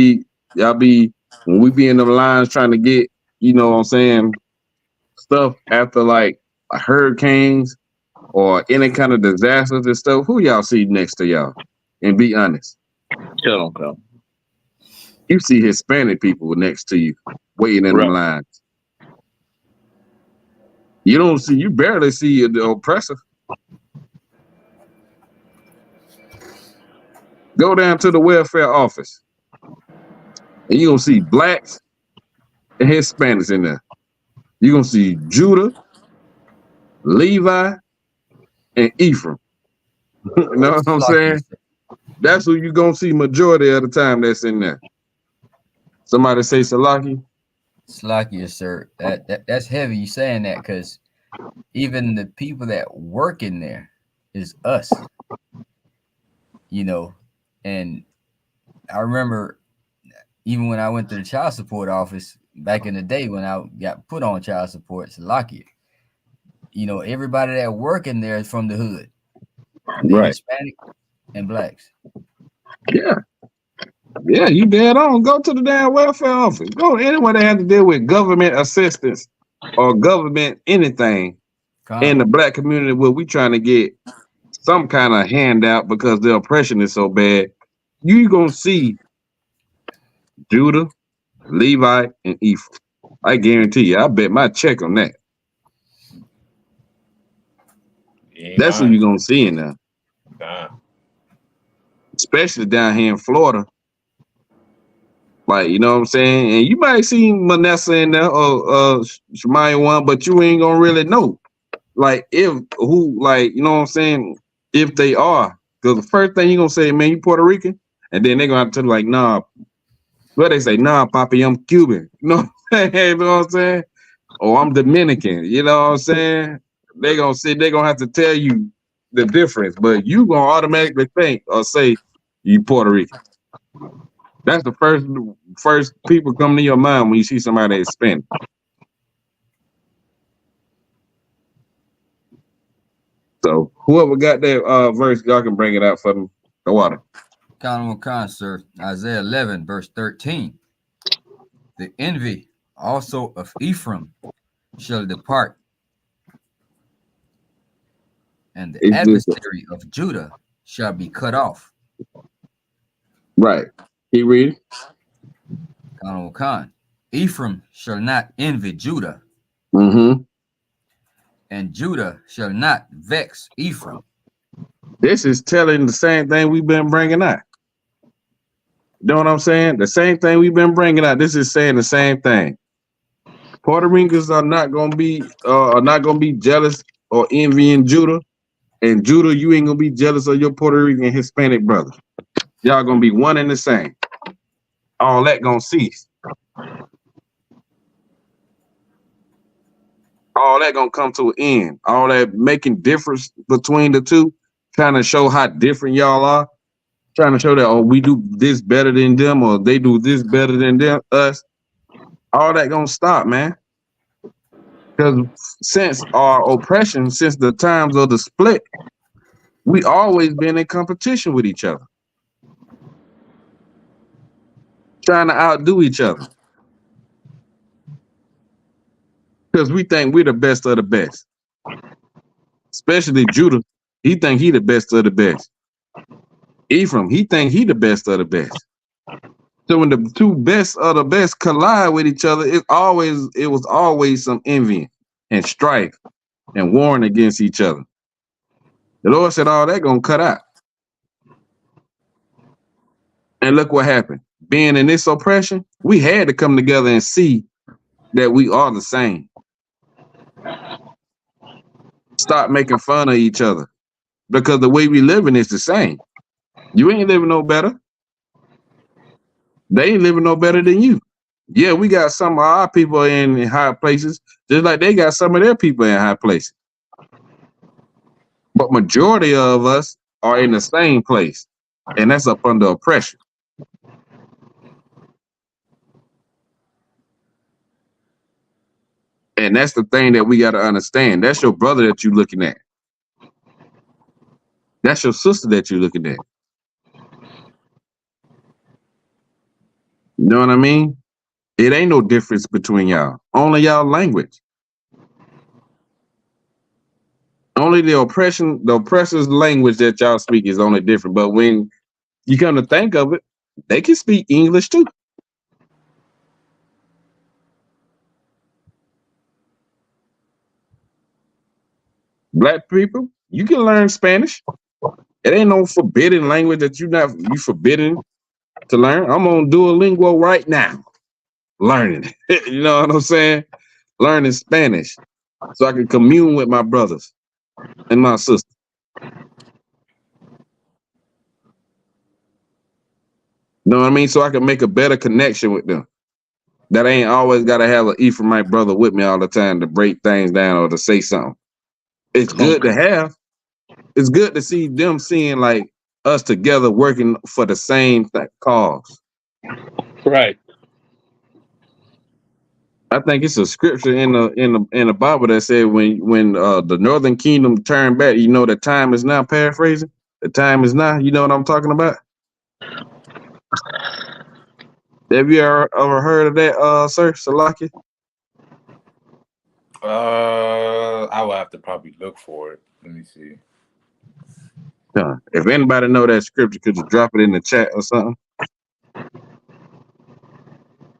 we be in the lines trying to get, you know what I'm saying, stuff after like hurricanes or any kind of disasters and stuff, who y'all see next to y'all? And be honest. Tell them. You see Hispanic people next to you waiting in the lines. You barely see the oppressor. Go down to the welfare office and you're going to see blacks and Hispanics in there. You're going to see Judah, Levi, and Ephraim. You know what I'm saying? That's who you're going to see majority of the time that's in there. Somebody say Salaki? Salakia, sir. That's heavy you saying that, because even the people that work in there is us. You know, and I remember even when I went to the child support office back in the day when I got put on child support, Salakia, you know, everybody that work in there is from the hood. They're Hispanic and blacks. Yeah, you dead on. Go to the damn welfare office. Go anywhere they have to deal with government assistance or government anything in the black community where we trying to get some kind of handout because the oppression is so bad. You gonna see Judah, Levi, and Ephraim. I guarantee you. I bet my check on that. That's who you're gonna see in there. Especially down here in Florida. Like, you know what I'm saying? And you might see Manessa in there or Shemaiah one, but you ain't gonna really know. Like, you know what I'm saying? If they are. Because the first thing you're gonna say, man, you Puerto Rican? And then they're gonna have to tell you, like, nah. Well, they say, nah, Papi, I'm Cuban. You know what I'm saying? Or I'm Dominican. You know what I'm saying? They're gonna have to tell you the difference, but you gonna automatically think or say you Puerto Rican. That's the first people come to your mind when you see somebody that's Hispanic. So whoever got that verse, y'all can bring it out for them. The water. Khan, sir. Isaiah 11, verse 13. The envy also of Ephraim shall depart, and the adversary of Judah shall be cut off. Right. He read. Khan. Ephraim shall not envy Judah. Mm-hmm. And Judah shall not vex Ephraim. This is telling the same thing we've been bringing out. You know what I'm saying? The same thing we've been bringing out. This is saying the same thing. Puerto Ricans are not gonna be jealous or envying Judah, and Judah, you ain't gonna be jealous of your Puerto Rican Hispanic brother. Y'all gonna be one and the same. All that gonna cease. all that gonna come to an end. All that making difference between the two, trying to show how different y'all are, trying to show that, oh, we do this better than them, or they do this better than them, us. All that gonna stop, man. Because since our oppression, since the times of the split, we always been in competition with each other, trying to outdo each other. Because we think we're the best of the best. Especially Judah, he think he the best of the best. Ephraim, he think he the best of the best. So when the two best of the best collide with each other, it was always some envy and strife and warring against each other. The Lord said all that gonna cut out. And look what happened. Being in this oppression, we had to come together and see that we are the same. Stop making fun of each other. Because the way we living is the same. You ain't living no better. They ain't living no better than you. Yeah, we got some of our people in high places, just like they got some of their people in high places. But majority of us are in the same place, and that's up under oppression. And that's the thing that we got to understand. That's your brother that you're looking at. That's your sister that you're looking at. You know what I mean? It ain't no difference between y'all. Only y'all language. Only the oppressor's language that y'all speak is only different. But when you come to think of it, they can speak English too. Black people, you can learn Spanish. It ain't no forbidden language that you forbidden to learn. I'm on Duolingo right now, learning. You know what I'm saying? Learning Spanish so I can commune with my brothers and my sisters. You know what I mean? So I can make a better connection with them. That I ain't always got to have an Ephraimite brother with me all the time to break things down or to say something. It's good to have. It's good to see them seeing like us together working for the same cause. Right. I think it's a scripture in the Bible that said when the northern kingdom turned back, you know, the time is now. Paraphrasing, the time is now. You know what I'm talking about? Have you ever heard of that, sir Salaki? I will have to probably look for it. Let me see. If anybody know that scripture, could you drop it in the chat or something?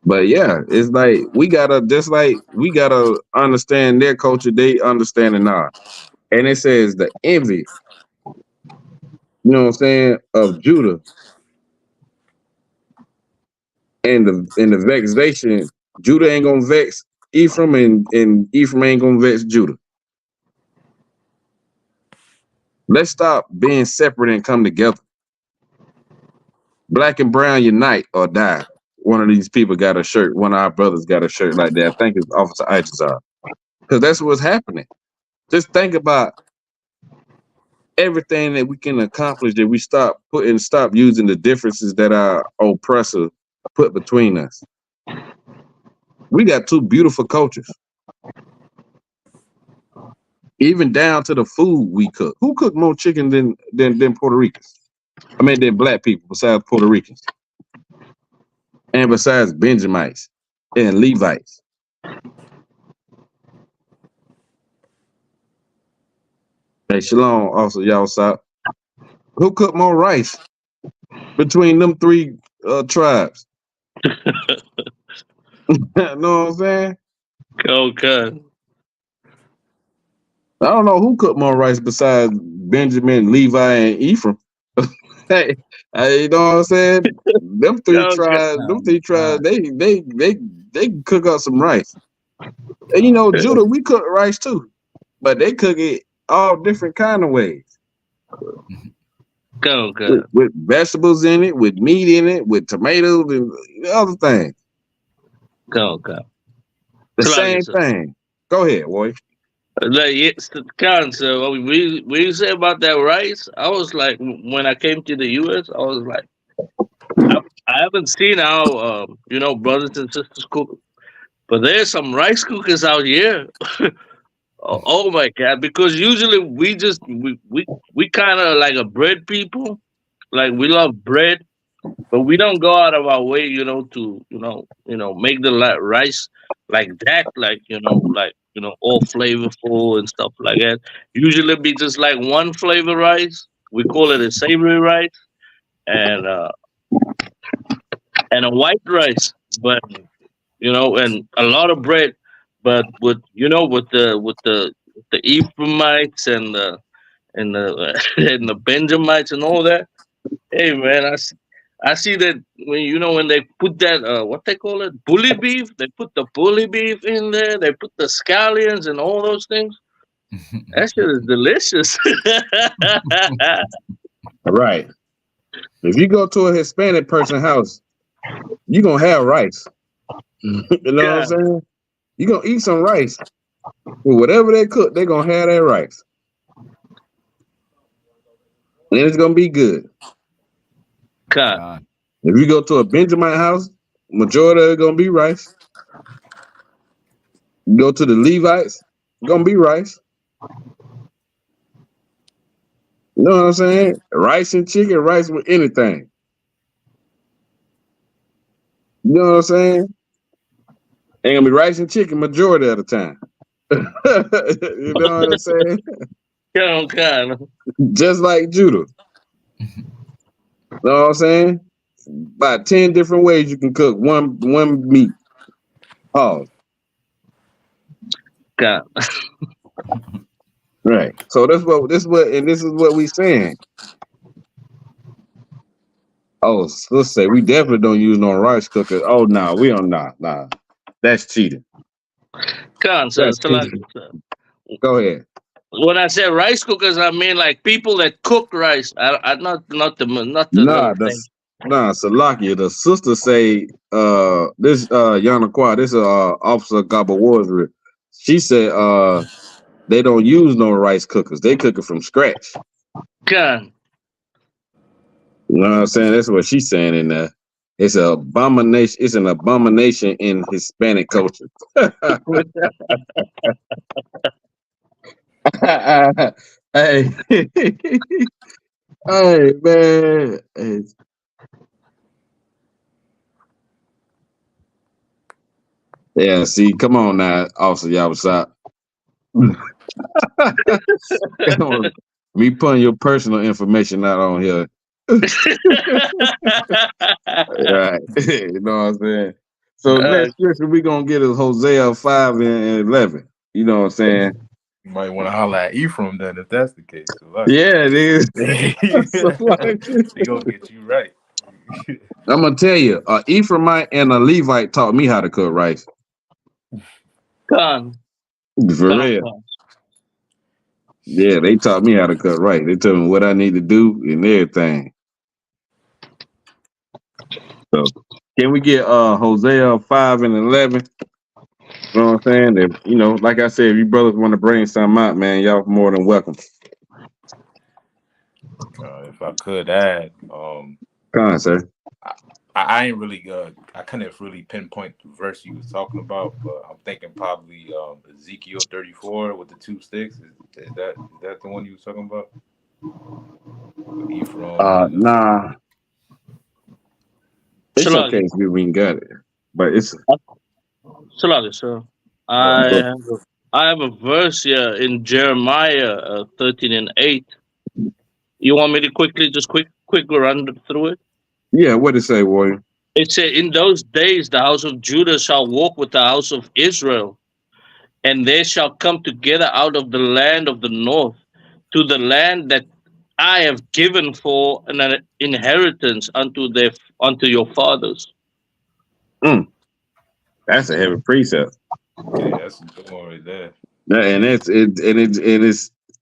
But yeah, it's like we gotta understand their culture, they understanding ours. And it says the envy, you know what I'm saying, of Judah and the vexation. Judah ain't gonna vex Ephraim, and Ephraim ain't gonna vex Judah. Let's stop being separate and come together. Black and brown unite or die. One of these people got a shirt. One of our brothers got a shirt like that. I think it's Officer Isupk. Because that's what's happening. Just think about everything that we can accomplish if we stop using the differences that our oppressor put between us. We got two beautiful cultures. Even down to the food we cook. Who cook more chicken than Puerto Ricans? I mean, than black people besides Puerto Ricans. And besides Benjamites and Levites. Hey, shalom, also y'all stop. Who cooked more rice between them three tribes? Know what I'm saying? Okay. I don't know who cooked more rice besides Benjamin, Levi, and Ephraim. Hey, you know what I'm saying? Them three tribes, they cook up some rice. And you know, Judah, we cook rice too, but they cook it all different kind of ways. With vegetables in it, with meat in it, with tomatoes and other things. The same thing. Go ahead, boy. Like, yes, Khan, so when you say about that rice, I was like, when I came to the US, I was like, I haven't seen how brothers and sisters cook, but there's some rice cookers out here. Oh my god! Because usually we kind of like a bread people, like we love bread, but we don't go out of our way, to make the rice like that, like all flavorful and stuff like that. Usually be just like one flavor rice. We call it a savory rice and a white rice, but and a lot of bread. But with the Ephraimites and the and the Benjamites and all that. Hey man, I see that when they put that what they call it, bully beef. They put the bully beef in there. They put the scallions and all those things. That shit is delicious. Right. If you go to a Hispanic person's house, you gonna have rice. You know what I'm saying? You gonna eat some rice. Well, whatever they cook, they gonna have that rice. And it's gonna be good. God. If you go to a Benjamin house, majority of it gonna be rice. You go to the Levites, gonna be rice. You know what I'm saying? Rice and chicken, rice with anything. You know what I'm saying? Ain't gonna be rice and chicken majority of the time. You know what I'm saying? God. Just like Judah. You know what I'm saying? About 10 different ways you can cook one meat. Oh. God. Right. So this is what we saying. Oh, so let's say we definitely don't use no rice cooker. Oh no, we don't nah. That's cheating. God, sir. Go ahead. When I say rice cookers, I mean like people that cook rice. I not the Salakia. The sister say this Yahanna, this Officer Gaba Wardry. She said they don't use no rice cookers. They cook it from scratch. God. You know what I'm saying? That's what she's saying in there. It's an abomination. It's an abomination in Hispanic culture. Hey, hey, man. Hey. Yeah, see, come on now, Officer Yabasat. Me putting your personal information out on here. Right. You know what I'm saying? So next scripture we're gonna get is Hosea 5 and 11. You know what I'm saying? You might want to holler at Ephraim then if that's the case. Yeah, it is. They're gonna get you right. I'm gonna tell you, Ephraimite and a Levite taught me how to cook rice. God. For real. Yeah, they taught me how to cook rice. They told me what I need to do and everything. So can we get Hosea 5 and 11? You know what I'm saying? If, like I said, if you brothers want to bring something out, man, y'all more than welcome. If I could add, come on, sir. I ain't really I couldn't really pinpoint the verse you was talking about, but I'm thinking probably Ezekiel 34 with the 2 sticks. Is that the one you was talking about? Ephraim. Nah. It's okay if we can get it, but it's. So I have a verse here in Jeremiah 13 and 8. You want me to quickly run through it? Yeah, what did it say, warrior? It said, in those days the house of Judah shall walk with the house of Israel, and they shall come together out of the land of the north to the land that I have given for an inheritance unto your fathers. That's a heavy precept. Yeah, that's a good one right there. Yeah, and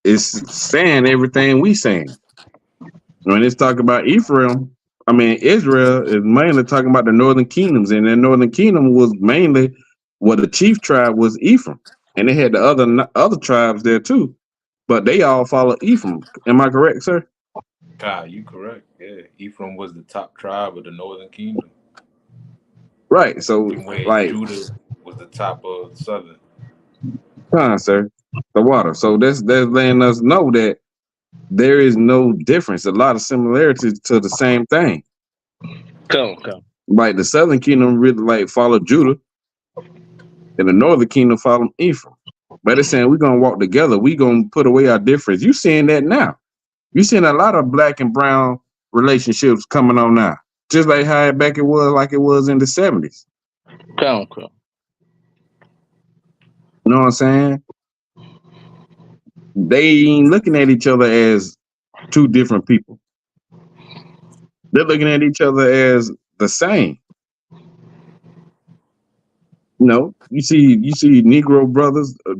it's saying everything we saying. When it's talking about Ephraim, Israel is mainly talking about the northern kingdoms, and the northern kingdom was mainly the chief tribe was Ephraim. and they had the other tribes there too, but they all followed Ephraim. Am I correct, sir? You correct. Yeah, Ephraim was the top tribe of the northern kingdom. Right. So, like, Judah was the top of the southern. Sir, the water. So that's letting us know that there is no difference. A lot of similarities to the same thing. Come. Like the southern kingdom really like followed Judah, and the northern kingdom followed Ephraim. But it's saying we're gonna walk together. We're gonna put away our difference. You seeing that now? You seeing a lot of black and brown relationships coming on now, just like how it was in the 70s. Come. You know what I'm saying? They ain't looking at each other as two different people. They're looking at each other as the same. You know, you see Negro brothers of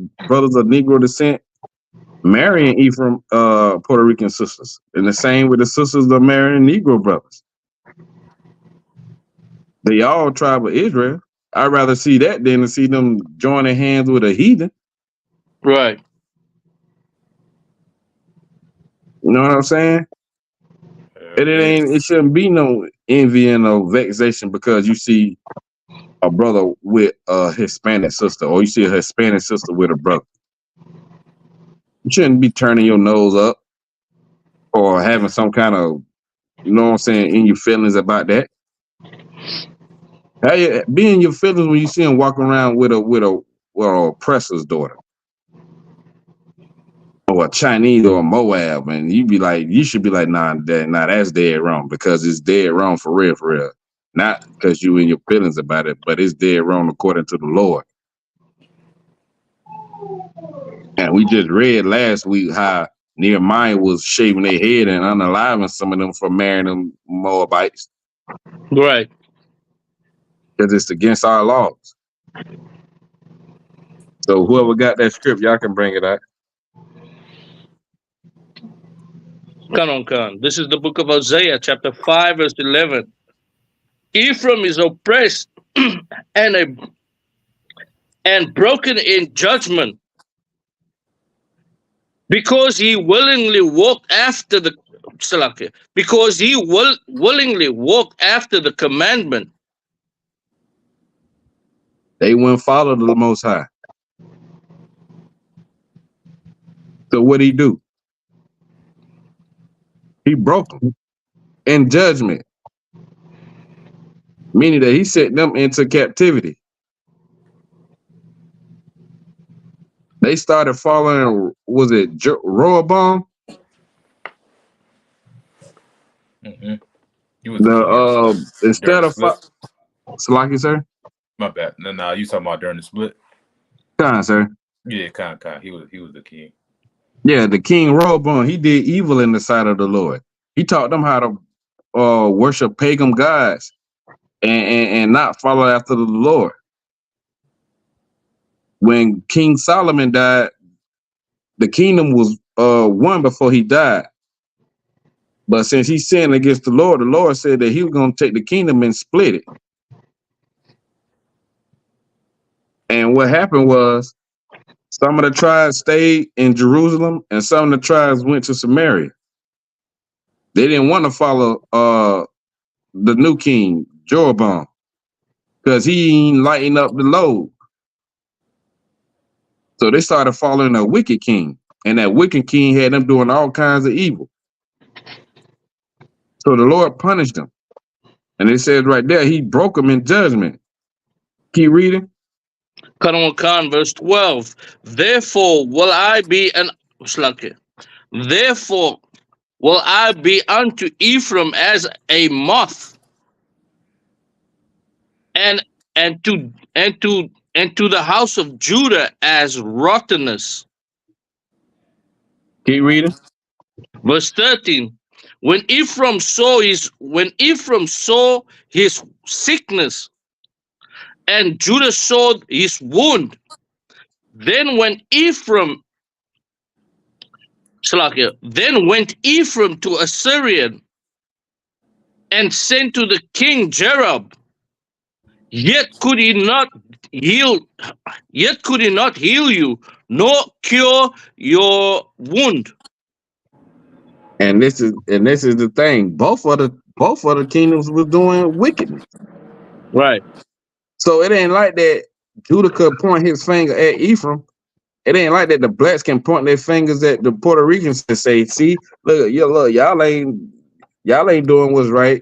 Negro descent marrying Ephraim Puerto Rican sisters, and the same with the sisters that marrying Negro brothers. They all tribe of Israel. I'd rather see that than to see them joining hands with a heathen. Right. You know what I'm saying? And it shouldn't be no envy and no vexation because you see a brother with a Hispanic sister, or you see a Hispanic sister with a brother. You shouldn't be turning your nose up or having some kind of, you know what I'm saying, in your feelings about that. Be in your feelings when you see him walking around with a oppressor's daughter, or a Chinese or a Moab, and you should be like, nah, that's dead wrong, because it's dead wrong for real. Not because you in your feelings about it, but it's dead wrong according to the Lord. And we just read last week how Nehemiah was shaving their head and unaliving some of them for marrying them Moabites. Right. Because it's against our laws. So whoever got that script, y'all can bring it out. Come. This is the book of Hosea, chapter 5, verse 11. Ephraim is oppressed and broken in judgment, because he willingly walked after the commandment. They wouldn't follow the Most High. So what'd he do? He broke them in judgment, meaning that he sent them into captivity. They started following, was it Rehoboam? Mm-hmm. He was instead of Salaki, sir? My bad. No, you talking about during the split? Khan, sir. Yeah, Khan. He was the king. Yeah, the king Rehoboam, he did evil in the sight of the Lord. He taught them how to worship pagan gods and not follow after the Lord. When King Solomon died, the kingdom was won before he died. But since he sinned against the Lord said that he was going to take the kingdom and split it. And what happened was, some of the tribes stayed in Jerusalem and some of the tribes went to Samaria. They didn't want to follow the new king, Jeroboam, because he ain't lighting up the load. So they started following a wicked king, and that wicked king had them doing all kinds of evil. So the Lord punished them. And it says right there, he broke them in judgment. Keep reading. Khan, verse 12. Therefore will I be unto Ephraim as a moth, and to the house of Judah as rottenness. Keep reading. Verse 13. When Ephraim saw his sickness, and Judah saw his wound, then went Ephraim to Assyria and sent to the king Jerob. Yet could he not could he not heal you, nor cure your wound. And this is the thing. Both of the kingdoms was doing wickedness. Right. So it ain't like that Judah could point his finger at Ephraim. It ain't like that the blacks can point their fingers at the Puerto Ricans and say, see, look, y'all ain't doing what's right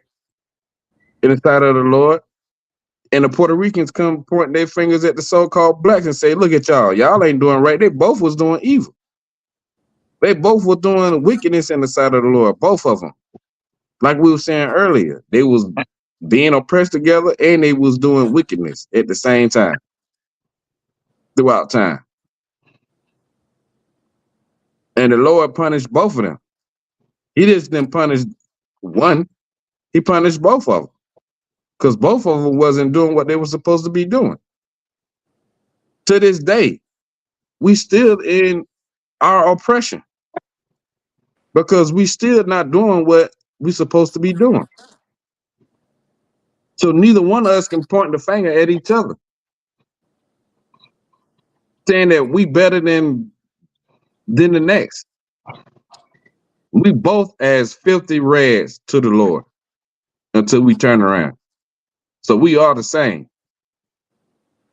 in the sight of the Lord. And the Puerto Ricans come point their fingers at the so-called blacks and say, look at y'all ain't doing right. They both was doing evil. They both were doing wickedness in the sight of the Lord, both of them. Like we were saying earlier, they was being oppressed together and they was doing wickedness at the same time, throughout time. And the Lord punished both of them. He just didn't punish one, he punished both of them. Because both of them wasn't doing what they were supposed to be doing. To this day, we still in our oppression. Because we still not doing what we supposed to be doing. So neither one of us can point the finger at each other, saying that we better than the next. We both as filthy rags to the Lord until we turn around. So we are the same.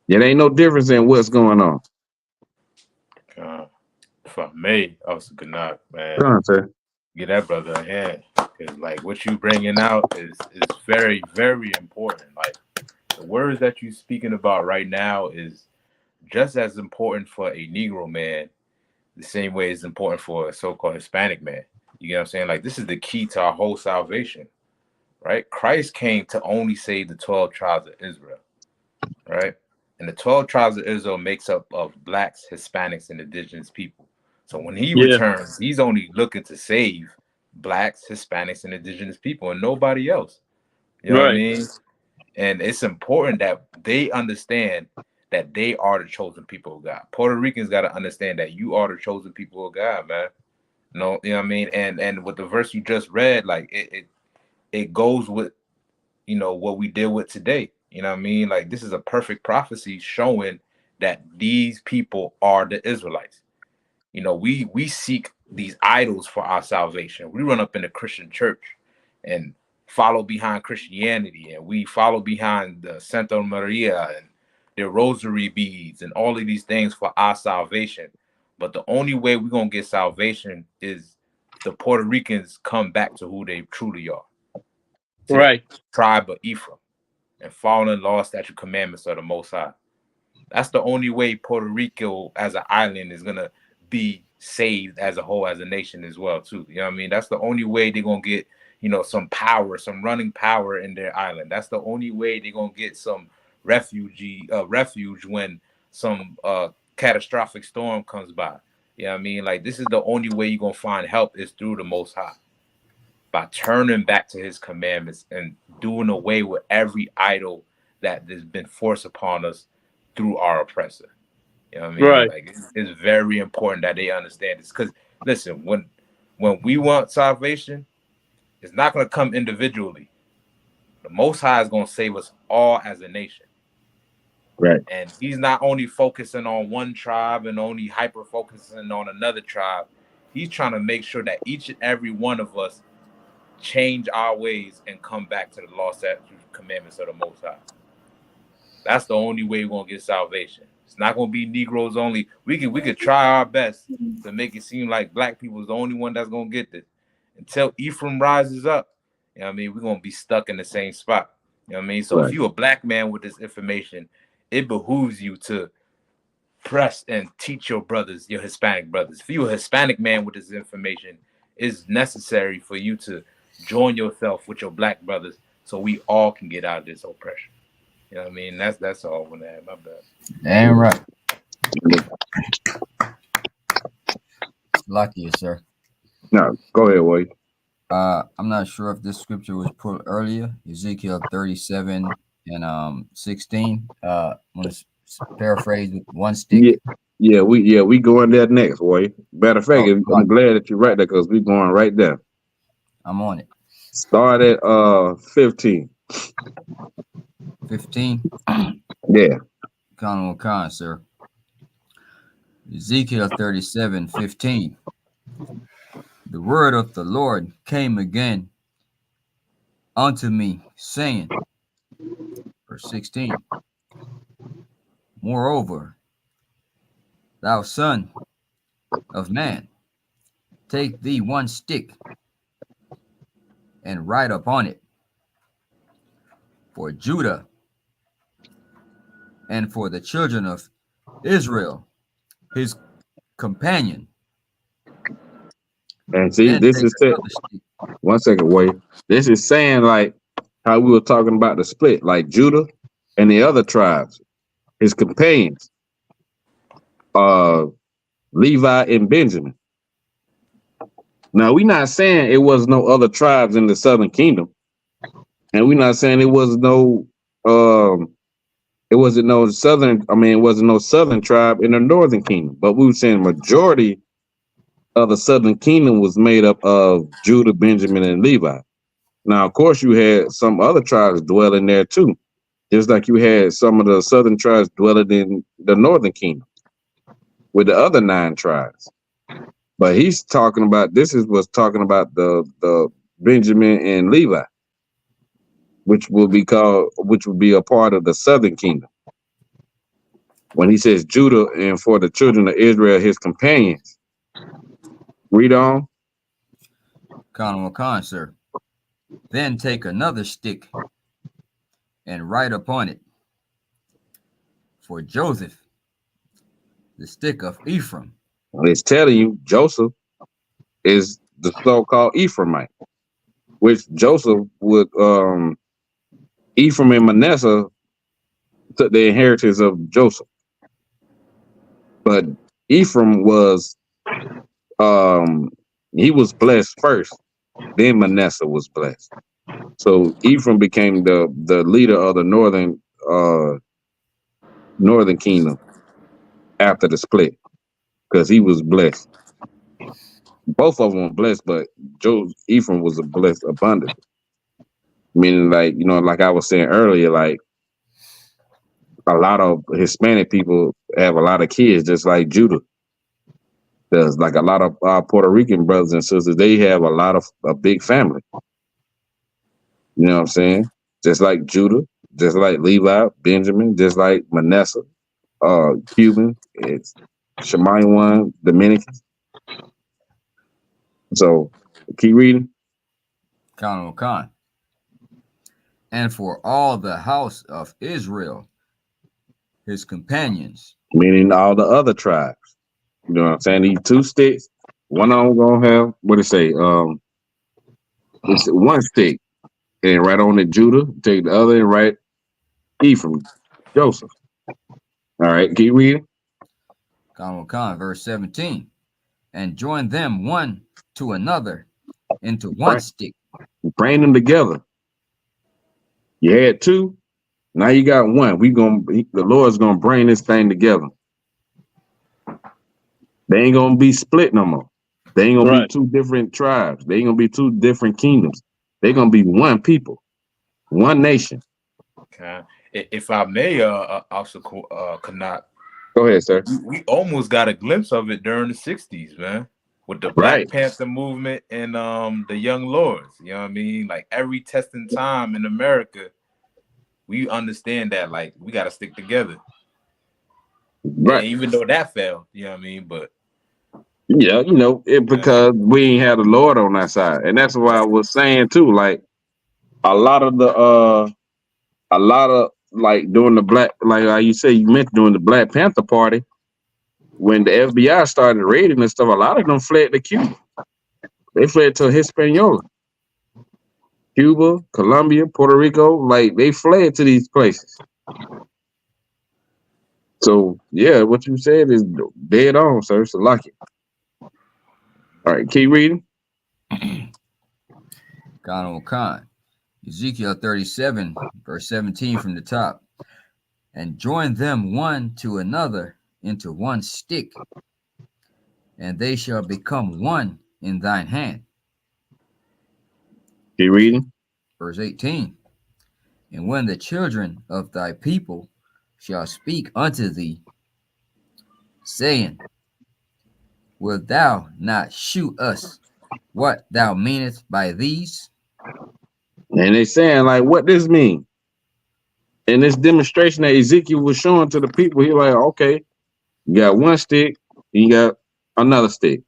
There ain't no difference in what's going on. If I may, also good night, man. Come on, sir. Get that brother a hand. Because like what you bringing out is very, very important. Like the words that you speaking about right now is just as important for a Negro man, the same way it's important for a so-called Hispanic man. You get what I'm saying? Like this is the key to our whole salvation, right? Christ came to only save the 12 tribes of Israel, right? And the 12 tribes of Israel makes up of blacks, Hispanics, and indigenous people. So when he returns, he's only looking to save blacks, Hispanics, and indigenous people and nobody else. You know what I mean? And it's important that they understand that they are the chosen people of God. Puerto Ricans got to understand that you are the chosen people of God, man. No, you know what I mean? And with the verse you just read, like it goes with, you know, what we deal with today. You know what I mean? Like this is a perfect prophecy showing that these people are the Israelites. You know, we seek these idols for our salvation. We run up in the Christian church and follow behind Christianity, and we follow behind the Santa Maria and their rosary beads and all of these things for our salvation. But the only way we're gonna get salvation is the Puerto Ricans come back to who they truly are. To the tribe of Ephraim and follow in law, statute, commandments of the Most High. That's the only way Puerto Rico as an island is gonna be saved as a whole, as a nation as well, too. You know what I mean? That's the only way they're gonna get, you know, some power, some running power in their island. That's the only way they're gonna get some refuge when some catastrophic storm comes by. You know what I mean? Like this is the only way you're gonna find help is through the Most High. By turning back to his commandments and doing away with every idol that has been forced upon us through our oppressor. You know what I mean? Like it's very important that they understand this. Because listen, when we want salvation, it's not going to come individually. The Most High is going to save us all as a nation. Right. And he's not only focusing on one tribe and only hyper focusing on another tribe. He's trying to make sure that each and every one of us change our ways and come back to the law, statutes, commandments of the Most High. That's the only way we're gonna get salvation. It's not gonna be Negroes only. We could try our best to make it seem like black people is the only one that's gonna get this. Until Ephraim rises up, you know what I mean, we're gonna be stuck in the same spot. You know what I mean? So if you're a black man with this information, it behooves you to press and teach your brothers, your Hispanic brothers. If you're a Hispanic man with this information, it's necessary for you to join yourself with your black brothers so we all can get out of this oppression. You know what I mean? That's all I want to add. My bad. Damn right. Lucky, sir. No, go ahead, Wade. I'm not sure if this scripture was put earlier. Ezekiel 37 and 16. I'm gonna paraphrase with one stick. Yeah, we going there next, Wade. Matter of fact, I'm glad that you're right there because we're going right there. I'm on it. Start at 15. 15. Yeah. Khan, sir. Ezekiel 37:15. The word of the Lord came again unto me, saying, verse 16, moreover, thou son of man, take thee one stick and write upon it for Judah and for the children of Israel, his companion. And see, Then this take is it. another stick. 1 second, wait. This is saying like how we were talking about the split, like Judah and the other tribes, his companions, Levi and Benjamin. Now we're not saying it was no other tribes in the southern kingdom, and we're not saying it was no it wasn't no southern tribe in the northern kingdom, but we were saying majority of the southern kingdom was made up of Judah, Benjamin, and Levi. Now, of course, you had some other tribes dwelling there too, just like you had some of the southern tribes dwelling in the northern kingdom with the other 9 tribes. But he's talking about the Benjamin and Levi, which would be a part of the southern kingdom. When he says Judah and for the children of Israel, his companions. Read on. Khan, sir. Then take another stick and write upon it for Joseph, the stick of Ephraim. It's telling you Joseph is the so-called Ephraimite, which Joseph would Ephraim and Manasseh took the inheritance of Joseph. But Ephraim was he was blessed first, then Manasseh was blessed. So Ephraim became the leader of the northern kingdom after the split, because he was blessed. Both of them were blessed, but Ephraim was blessed abundantly. Meaning, like, like I was saying earlier, like a lot of Hispanic people have a lot of kids, just like Judah does. Like a lot of Puerto Rican brothers and sisters, they have a big family. You know what I'm saying? Just like Judah, just like Levi, Benjamin, just like Manasseh, Cuban, it's Shemaiwan, Dominicans. So keep reading. Khan. And for all the house of Israel, his companions. Meaning all the other tribes. You know what I'm saying? These 2 sticks, one of them gonna have, what it say? It's 1 stick, and right on it Judah, take the other and write Ephraim, Joseph. All right, keep reading. Khan, verse 17. And join them one to another into one stick. Bring them together. You had 2, now you got 1. The Lord's gonna bring this thing together. They ain't gonna be split no more. They ain't gonna be 2 different tribes. They ain't gonna be 2 different kingdoms. They're gonna be one people, one nation. Okay. If I may, also cannot. Go ahead, sir. We almost got a glimpse of it during the 60s, man, with the Black Panther movement and the Young Lords. You know what I mean? Like every testing time in America, we understand that like we got to stick together. Right. And even though that failed, you know what I mean? But yeah, because we ain't had the Lord on our side, and that's why I was saying too. Like a lot of like during the like you say, you meant during the Black Panther Party, when the FBI started raiding and stuff, a lot of them fled to Cuba. They fled to Hispaniola, Cuba, Colombia, Puerto Rico. Like they fled to these places. So yeah, what you said is dead on, sir. So lucky. All right, keep reading. Khan. Ezekiel 37, verse 17 from the top. And join them one to another into one stick, and they shall become one in thine hand. Keep reading. Verse 18. And when the children of thy people shall speak unto thee, saying, wilt thou not shew us what thou meanest by these? And they saying, like, what this mean? And this demonstration that Ezekiel was showing to the people, he like, okay, you got one stick, you got another stick.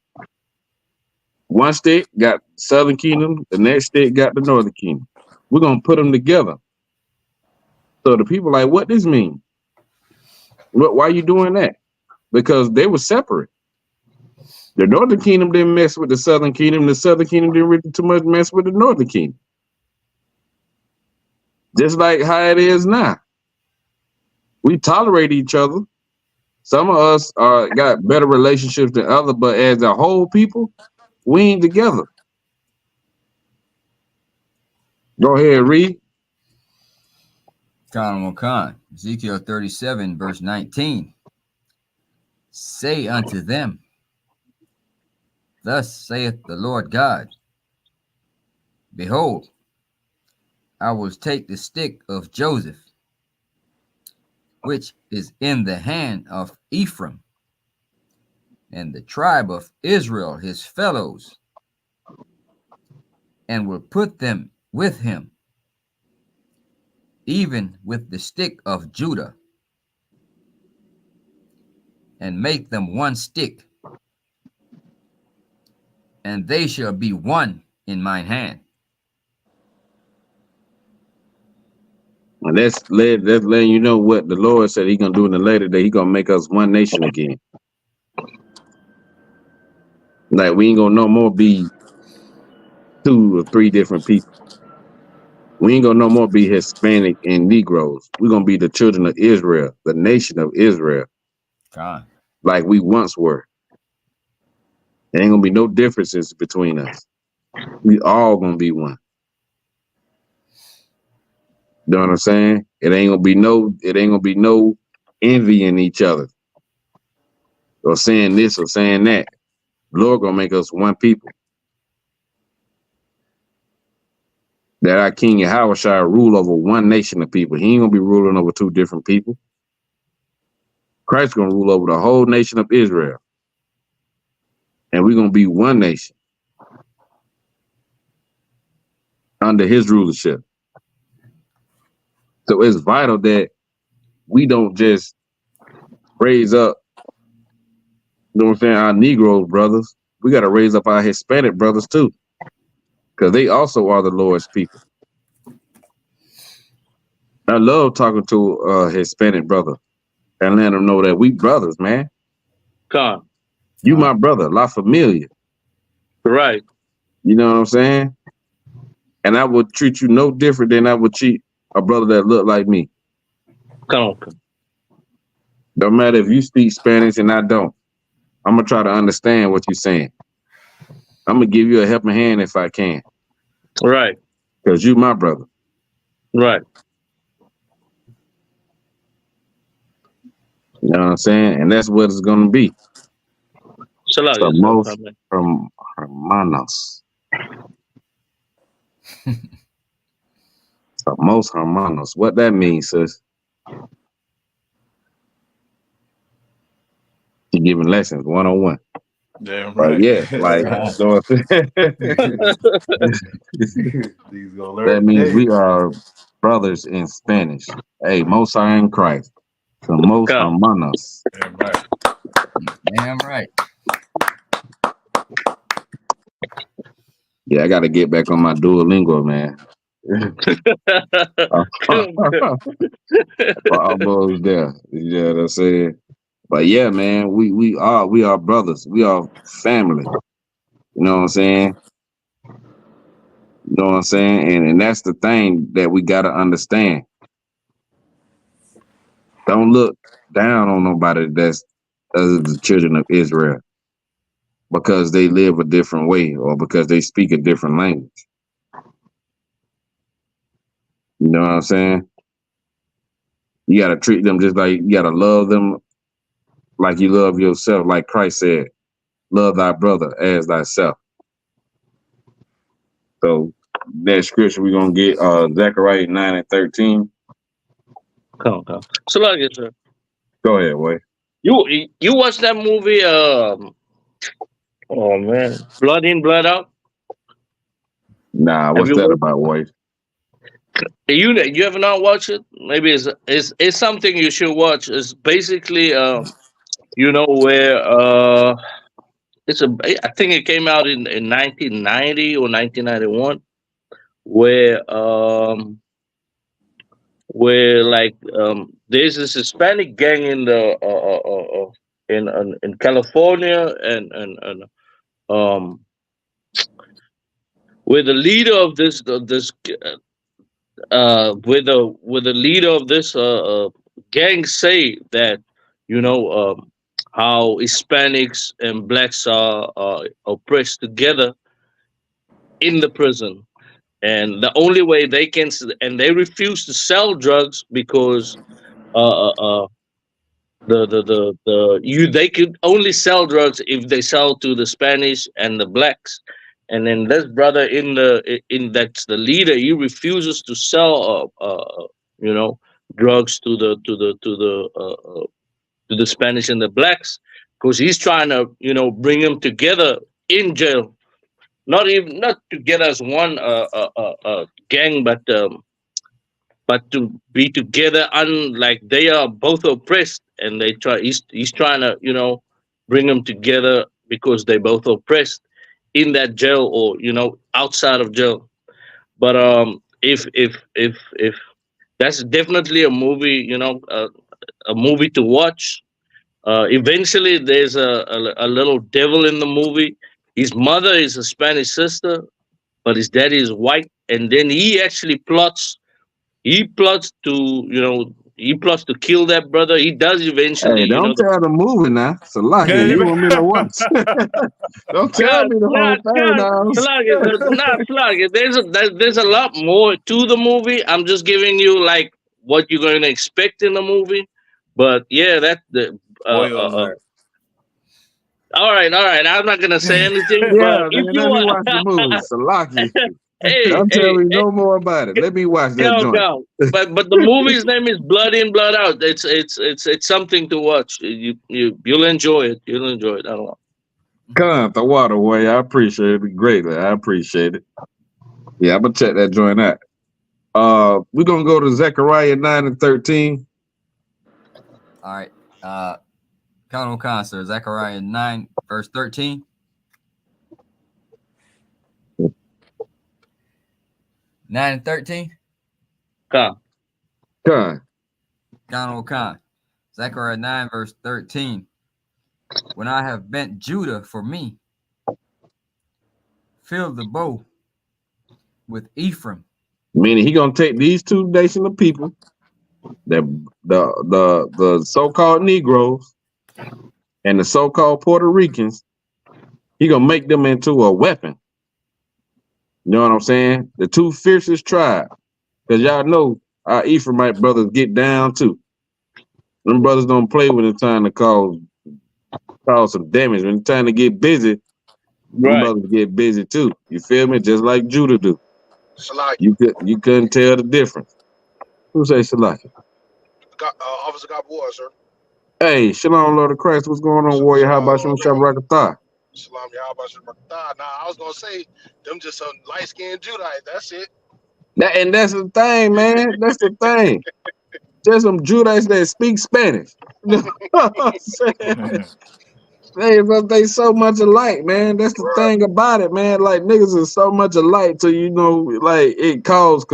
One stick got Southern Kingdom, the next stick got the Northern Kingdom. We're gonna put them together. So the people like, what this mean? Why are you doing that? Because they were separate. The Northern Kingdom didn't mess with the Southern Kingdom. The Southern Kingdom didn't really too much mess with the Northern Kingdom. Just like how it is now. We tolerate each other. Some of us got better relationships than others, but as a whole people, we ain't together. Go ahead, read. Khan, Ezekiel 37, verse 19. Say unto them, thus saith the Lord God, behold, I will take the stick of Joseph, which is in the hand of Ephraim, and the tribe of Israel his fellows, and will put them with him, even with the stick of Judah, and make them one stick, and they shall be one in mine hand. And that's letting you know what the Lord said He's gonna do in the later day. He's gonna make us one nation again. Like we ain't gonna no more be 2 or 3 different people. We ain't gonna no more be Hispanic and Negroes. We're gonna be the children of Israel, the nation of Israel, like we once were. There ain't gonna be no differences between us. We all gonna be one. You know what I'm saying? It ain't gonna be no envying each other or saying this or saying that. Lord gonna make us one people. That our King Yahanna shall rule over one nation of people. He ain't gonna be ruling over 2 different people. Christ's gonna rule over the whole nation of Israel. And we're gonna be one nation under his rulership. So it's vital that we don't just raise up, you know what I'm saying, our Negro brothers. We got to raise up our Hispanic brothers too, because they also are the Lord's people. I love talking to a Hispanic brother and letting them know that we brothers, man. You my brother, La Familia. Right. You know what I'm saying? And I would treat you no different than I would treat a brother that looked like me. Don't matter if you speak Spanish and I don't. I'm going to try to understand what you're saying. I'm going to give you a helping hand if I can. Right. Because you my brother. Right. You know what I'm saying? And that's what it's going to be. So most hermanos. So most hermanos. What that means, sis? You're giving lessons 101. Damn right. Yeah, like so. That means we are brothers in Spanish. Hey, most are in Christ. So most hermanos. Damn right. Damn right. Yeah, I got to get back on my Duolingo, man. Almost there. You know what I'm saying? But yeah, man, we are brothers. We are family. You know what I'm saying? You know what I'm saying? And that's the thing that we got to understand. Don't look down on nobody that's the children of Israel because they live a different way or because they speak a different language. You know what I'm saying? You got to treat them just like you got to love them like you love yourself. Like Christ said, love thy brother as thyself. So that scripture we're going to get, Zechariah 9:13. Come on. So like it, sir. Go ahead, Wade. You watched that movie? Oh man, Blood In, Blood Out. Nah, Have what's you that watched? about, Wade? You have not watched it? Maybe it's something you should watch. It's basically where it's a I think it came out in 1990 or 1991 where like there's this Hispanic gang in the in California and um where the leader of this with the leader of this gang say that you know how Hispanics and blacks are oppressed together in the prison, and the only way they can and they refuse to sell drugs because uh, uh, uh, the you they could only sell drugs if they sell to the Spanish and the blacks. And then this brother in that's the leader, he refuses to sell you know drugs to the Spanish and the blacks because he's trying to bring them together in jail, not together as one gang, but to be together like they are both oppressed, and they try he's trying to bring them together because they both oppressed in that jail or outside of jail. But if that's definitely a movie, a movie to watch. Eventually there's a little devil in the movie. His mother is a Spanish sister, but his daddy is white, and then he plots to kill that brother. He does eventually, Hey, don't tell the movie now. Salaki, you want me to watch? Don't tell me the whole thing now. Slug. There's a lot more to the movie. I'm just giving you like what you're going to expect in the movie. But yeah, that's the. Spoiler alert. All right. I'm not gonna say anything. But Yeah, if man, you let me want, watch the movie. Salaki. hey, Don't tell me no more about it. Let me watch that joint. go. But the movie's name is Blood In, Blood Out. It's something to watch. You'll enjoy it. You'll enjoy it. I don't know. Come the waterway. I appreciate it greatly. I appreciate it. Yeah, I'm gonna check that joint out. We're gonna go to Zechariah 9 and 13. All right. Count on concert. Zechariah 9, verse 13. 9 and 13. Come. Come. Count on con. Zechariah 9, verse 13. When I have bent Judah for me, fill the bow with Ephraim. Meaning he gonna take these two nations of people, the so-called Negroes and the so-called Puerto Ricans. He gonna make them into a weapon. You know what I'm saying? The two fiercest tribes. Because y'all know our Ephraimite brothers get down too. Them brothers don't play when it's time to cause some damage. When it's time to get busy, them brothers get busy too. You feel me? Just like Judah do. Salaki. You couldn't tell the difference. Who say Salaki? Officer Gabor, sir. Hey, Shalom, Lord of Christ. What's going on, warrior? How about you? Shabrakatah? Salam, Nah, I was gonna say them just some light-skinned Judite. That's it. And that's the thing, man. That's the thing. There's some Judites that speak Spanish. You know what I'm saying? They so much alike, man. That's the thing about it, man. Like niggas is so much alike to like it caused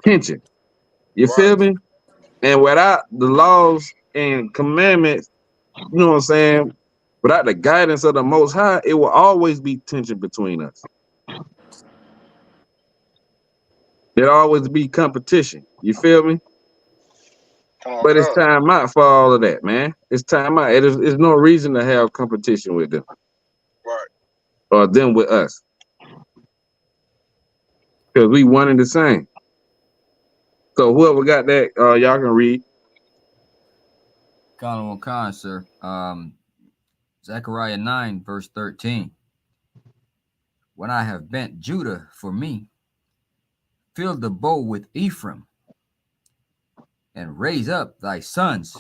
tension. You feel me? And without the laws and commandments, you know what I'm saying? Without the guidance of the Most High, it will always be tension between us. There'll always be competition. You feel me? But it's time out for all of that, man. It's time out. There's no reason to have competition with them. Right. Or them with us. Because we one and the same. So whoever got that, y'all can read. Count on con, sir. Zechariah 9, verse 13. When I have bent Judah for me, fill the bow with Ephraim. and raise up thy sons,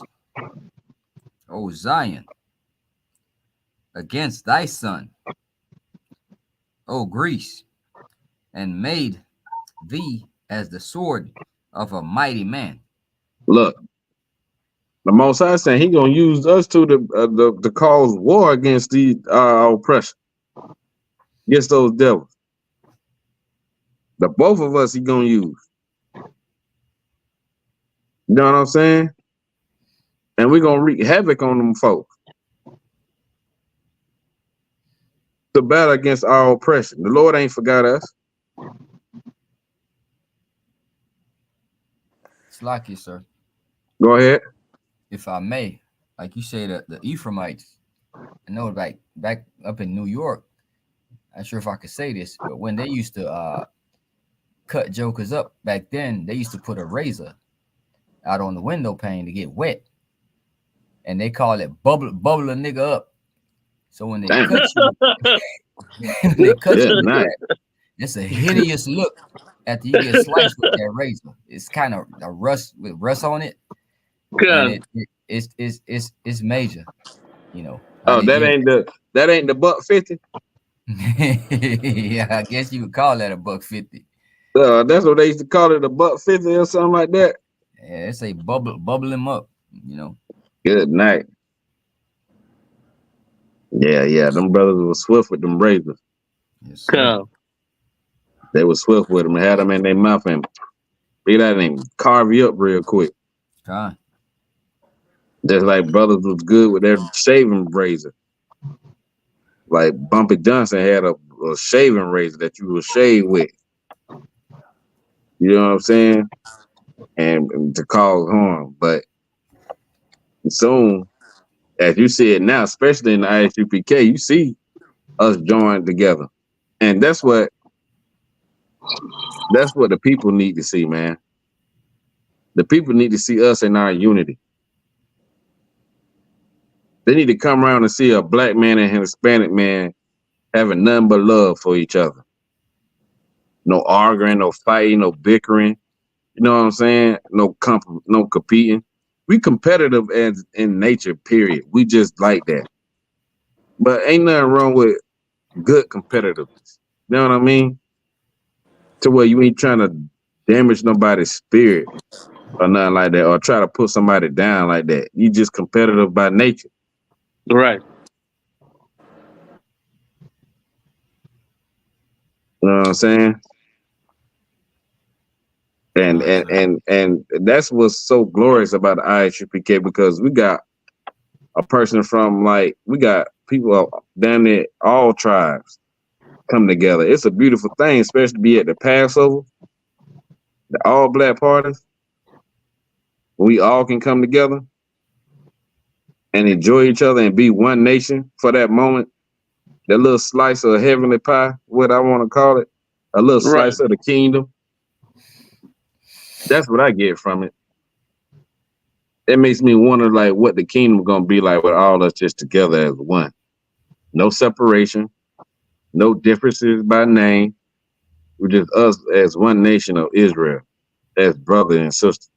O Zion, against thy son, O Greece, and made thee as the sword of a mighty man. Look, the Most High saying he gonna use us to cause war against the oppression, against those devils. The both of us he gonna use. You know what I'm saying? And we're gonna wreak havoc on them folks. The battle against our oppression. The Lord ain't forgot us. It's like you, sir. Go ahead. If I may, like you say, the Ephraimites, I know like back up in New York, I'm not sure if I could say this, but when they used to cut jokers up back then, they used to put a razor out on the window pane to get wet. And they call it bubble a nigga up. So when they cut you, it's a hideous look after you get sliced with that razor. It's kind of a rust with rust on it. And it's major, you know. Oh, that ain't the $1.50. Yeah, I guess you would call that a $1.50. That's what they used to call it, a $1.50 or something like that. Yeah, it's a bubble him up, you know. Good night. Yeah. Them brothers were swift with them razors. Yes, sir. They were swift with them and had them in their mouth and be that and carve you up real quick. Just like brothers was good with their shaving razor. Like Bumpy Johnson had a shaving razor that you would shave with. You know what I'm saying? And to cause harm. But soon, as you see it now, especially in the ISUPK, you see us joined together. And that's what the people need to see, man. The people need to see us in our unity. They need to come around and see a black man and a Hispanic man having nothing but love for each other. No arguing, no fighting, no bickering. You know what I'm saying? No competing. We competitive as in nature, period. We just like that. But ain't nothing wrong with good competitiveness. You know what I mean? To where you ain't trying to damage nobody's spirit or nothing like that, or try to put somebody down like that. You just competitive by nature. Right. You know what I'm saying? And that's what's so glorious about the ISUPK, because we got a person from, like, we got people down there, all tribes come together. It's a beautiful thing, especially to be at the Passover, the all black parties. We all can come together and enjoy each other and be one nation for that moment. That little slice of heavenly pie, what I want to call it, a little slice of the kingdom. That's what I get from it. It makes me wonder, like, what the kingdom gonna be like with all us just together as one. No separation, no differences by name. We're just us as one nation of Israel, as brother and sister.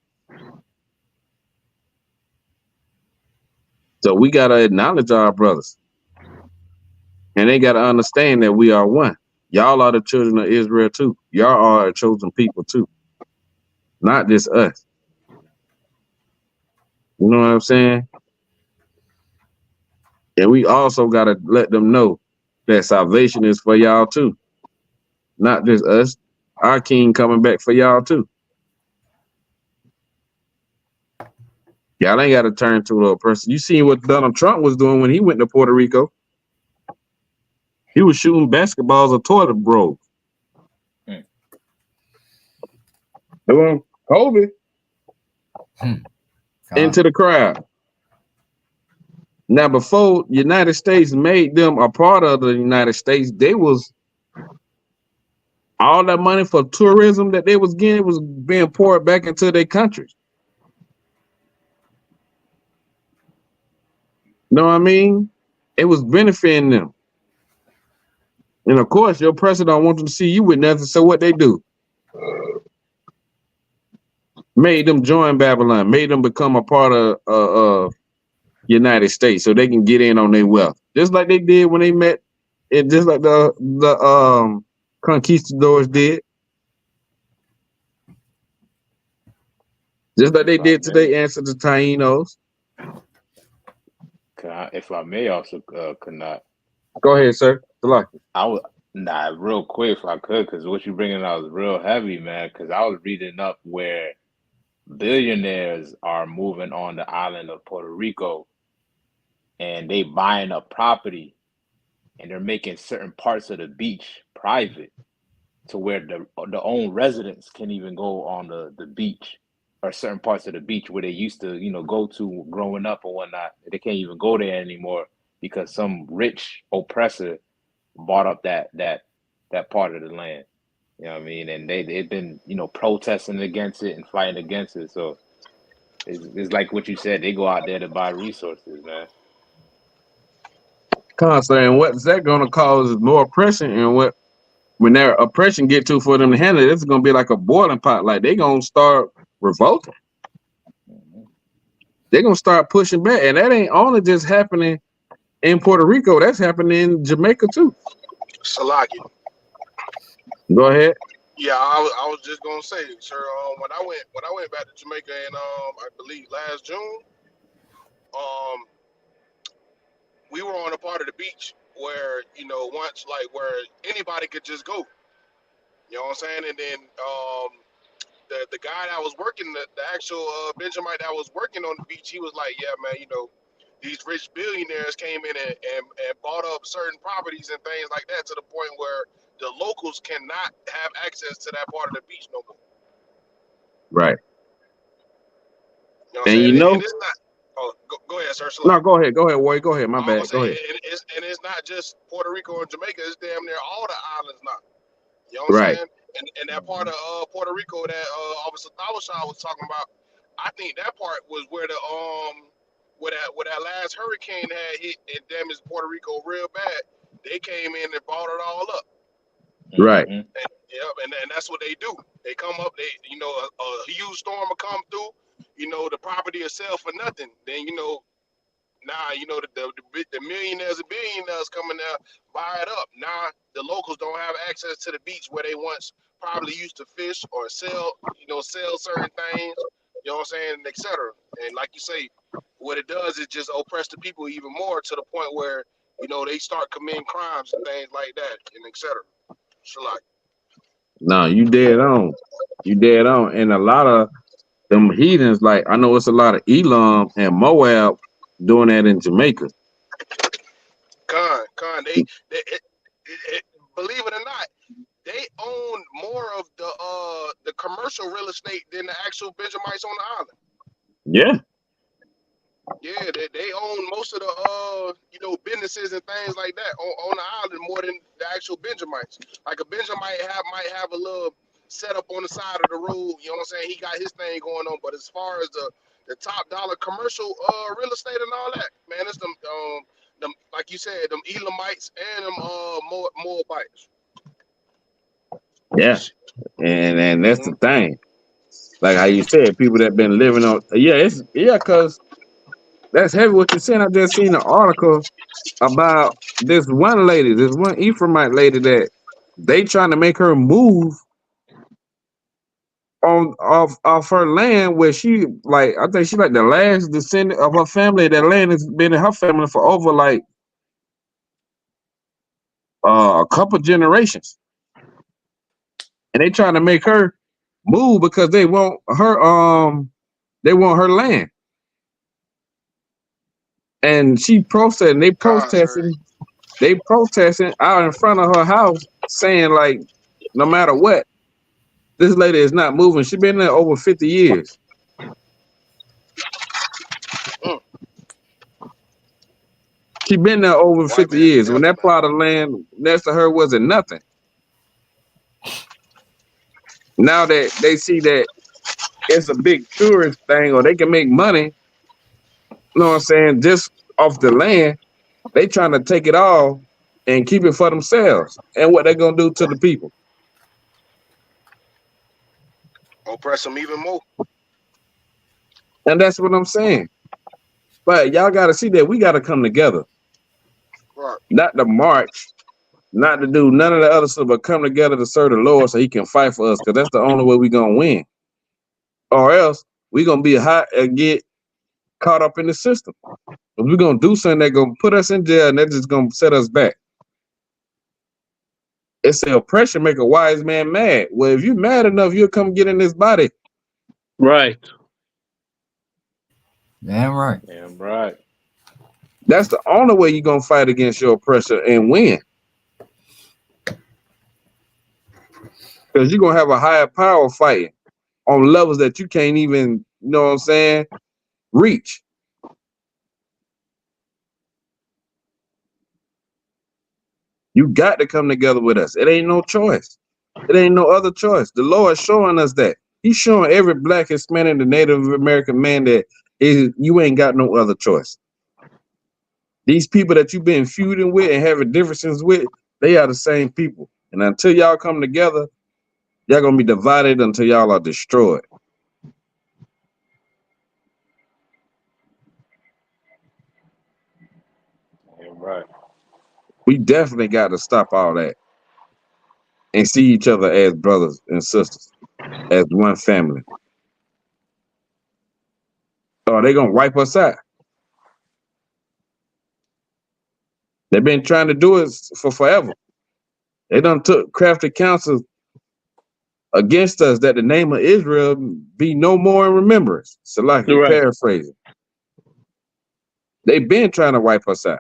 So we gotta acknowledge our brothers, and they gotta understand that we are one. Y'all are the children of Israel too. Y'all are a chosen people too, not just us. You know what I'm saying? And we also got to let them know that salvation is for y'all too. Not just us. Our king coming back for y'all too. Y'all ain't got to turn to a person. You seen what Donald Trump was doing when he went to Puerto Rico? He was shooting basketballs of toilet bros. Doing COVID into the crowd. Now, before United States made them a part of the United States, they was all that money for tourism that they was getting was being poured back into their countries. Know what I mean? It was benefiting them. And of course, your president don't want them to see you with nothing, so what they do? made them join Babylon, made them become a part of United States so they can get in on their wealth, just like they did when they met, and just like the conquistadors did, just like they did to their ancestors, the Tainos. If I may also could not. Go ahead, sir. I was real quick if I could, because what you bringing out is real heavy, man. Because I was reading up where billionaires are moving on the island of Puerto Rico, and they buying up property, and they're making certain parts of the beach private, to where the own residents can even go on the beach, or certain parts of the beach where they used to, go to growing up or whatnot. They can't even go there anymore because some rich oppressor bought up that part of the land. You know what I mean? And they've been, protesting against it and fighting against it. So it's like what you said, they go out there to buy resources, man. Constantly, and what's that going to cause is more oppression, and when their oppression get too for them to handle it, it's going to be like a boiling pot. Like they going to start revolting. They're going to start pushing back, and that ain't only just happening in Puerto Rico. That's happening in Jamaica too. Salaki. Go ahead. Yeah, I was just gonna say, sir. When I went back to Jamaica in I believe last June, we were on a part of the beach where once where anybody could just go. You know what I'm saying? And then the guy that was working, the actual Benjamite that was working on the beach, he was like, yeah, man, these rich billionaires came in and bought up certain properties and things like that, to the point where the locals cannot have access to that part of the beach no more. Right. You know what I'm saying? And it's not. Oh, go ahead, sir. No, go ahead, Warrior. Go ahead. My bad. Go ahead. And it's not just Puerto Rico and Jamaica. It's damn near all the islands now. You know what I'm saying? And that part of Puerto Rico that Officer Thawashah was talking about, I think that part was where the where that last hurricane had hit and damaged Puerto Rico real bad. They came in and bought it all up. Right. And that's what they do. They come up. They a huge storm will come through. The property will sell for nothing. Then the millionaires and billionaires coming there buy it up. Now the locals don't have access to the beach where they once probably used to fish or sell certain things. You know what I'm saying, et cetera. And like you say, what it does is just oppress the people even more, to the point where they start committing crimes and things like that, and et cetera. Shalak. No, you dead on. And a lot of them heathens, like I know it's a lot of Elam and Moab doing that in Jamaica. They believe it or not, they own more of the commercial real estate than the actual Benjamites on the island. Yeah. Yeah, they own most of the businesses and things like that on the island more than the actual Benjamites. Like a Benjamite might have a little setup on the side of the road. You know what I'm saying? He got his thing going on. But as far as the top dollar commercial real estate and all that, man, it's them like you said, them Elamites and them Moabites. Yeah, and that's the thing. Like how you said, people that been living on. Because that's heavy what you're saying. I just seen an article about this one Ephraimite lady that they trying to make her move off her land, where she I think she like the last descendant of her family. That land has been in her family for over a couple generations, and they trying to make her move because they want her land. And she protesting. They protesting out in front of her house, saying like, no matter what, this lady is not moving. She been there over 50 years. She been there over 50 years. When that plot of land next to her wasn't nothing. Now that they see that it's a big tourist thing, or they can make money, you know what I'm saying, just off the land, they trying to take it all and keep it for themselves. And what they gonna do to the people? Oppress them even more. And that's what I'm saying. But y'all got to see that we got to come together. Right. Not to march, not to do none of the other stuff, but come together to serve the Lord so he can fight for us, because that's the only way we're going to win. Or else we're going to be hot and get caught up in the system. If we're going to do something that's going to put us in jail and that's just going to set us back. It's the oppression make a wise man mad. Well, if you're mad enough, you'll come get in this body. Right. Damn right. Damn right. That's the only way you're going to fight against your oppressor and win. Because you're going to have a higher power fighting on levels that you can't even, you know what I'm saying, reach. You got to come together with us. It ain't no choice. It ain't no other choice. The Lord showing us that. He's showing every Black, Hispanic, and Native American man that you ain't got no other choice. These people that you've been feuding with and having differences with, they are the same people. And until y'all come together, y'all going to be divided until y'all are destroyed. Damn right. We definitely got to stop all that and see each other as brothers and sisters, as one family. Or they going to wipe us out. They've been trying to do it for forever. They done took crafty counsel against us that the name of Israel be no more in remembrance. So like paraphrasing. They've been trying to wipe us out.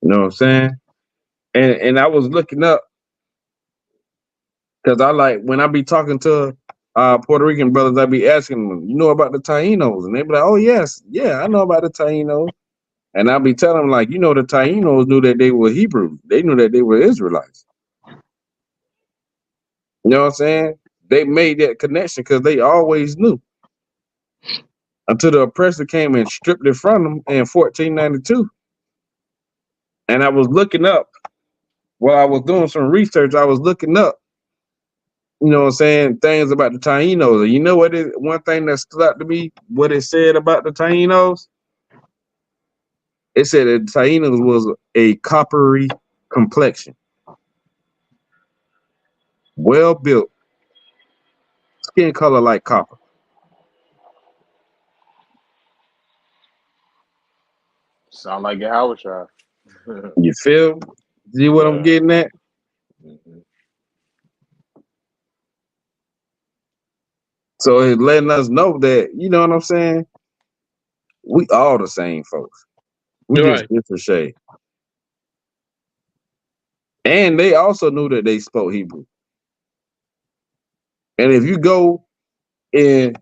You know what I'm saying? And I was looking up, because I like, when I be talking to Puerto Rican brothers, I be asking them, you know about the Tainos? And they be like, oh, yes. Yeah, I know about the Tainos. And I be telling them, like, you know, the Tainos knew that they were Hebrews. They knew that they were Israelites. You know what I'm saying? They made that connection because they always knew. Until the oppressor came and stripped it from them in 1492. And I was looking up, while I was doing some research, I was looking up, you know what I'm saying, things about the Tainos. And you know what is one thing that stood out to me, what it said about the Tainos? It said that the Tainos was a coppery complexion. Well built, skin color like copper. Sound like Yahushua. You feel? See what I'm getting at? Mm-hmm. So it's letting us know that, you know what I'm saying? We all the same folks. We just different shade. And they also knew that they spoke Hebrew. And if you go and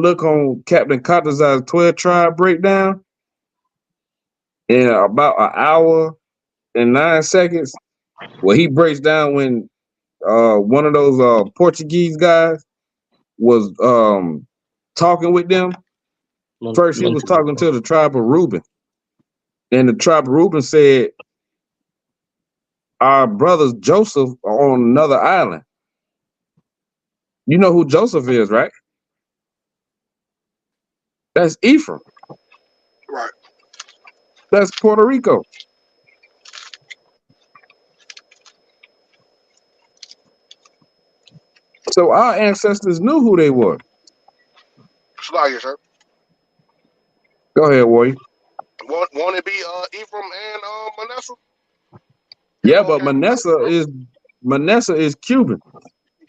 look on Captain Cottazar's 12 tribe breakdown, in about an hour and 9 seconds, where he breaks down when one of those Portuguese guys was talking with them. First, he was talking to the tribe of Reuben. And the tribe of Reuben said, our brothers Joseph are on another island. You know who Joseph is, right? That's Ephraim. Right. That's Puerto Rico. So our ancestors knew who they were. Slayer, sir. Go ahead, Warrior. Want to be Ephraim and Manasseh? Yeah, but Manasseh is Cuban.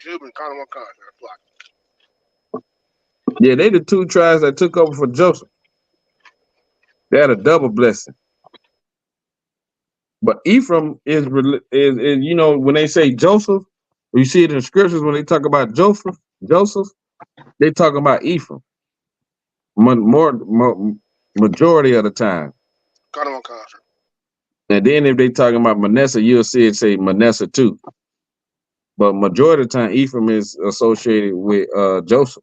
Cuban, kind of one kind. Yeah, they the two tribes that took over for Joseph. They had a double blessing. But Ephraim is you know, when they say Joseph, you see it in the scriptures when they talk about Joseph, they talk about Ephraim. Majority of the time. Kind of one kind, sir. And then if they talking about Manasseh, you'll see it say Manasseh too. But majority of the time, Ephraim is associated with Joseph.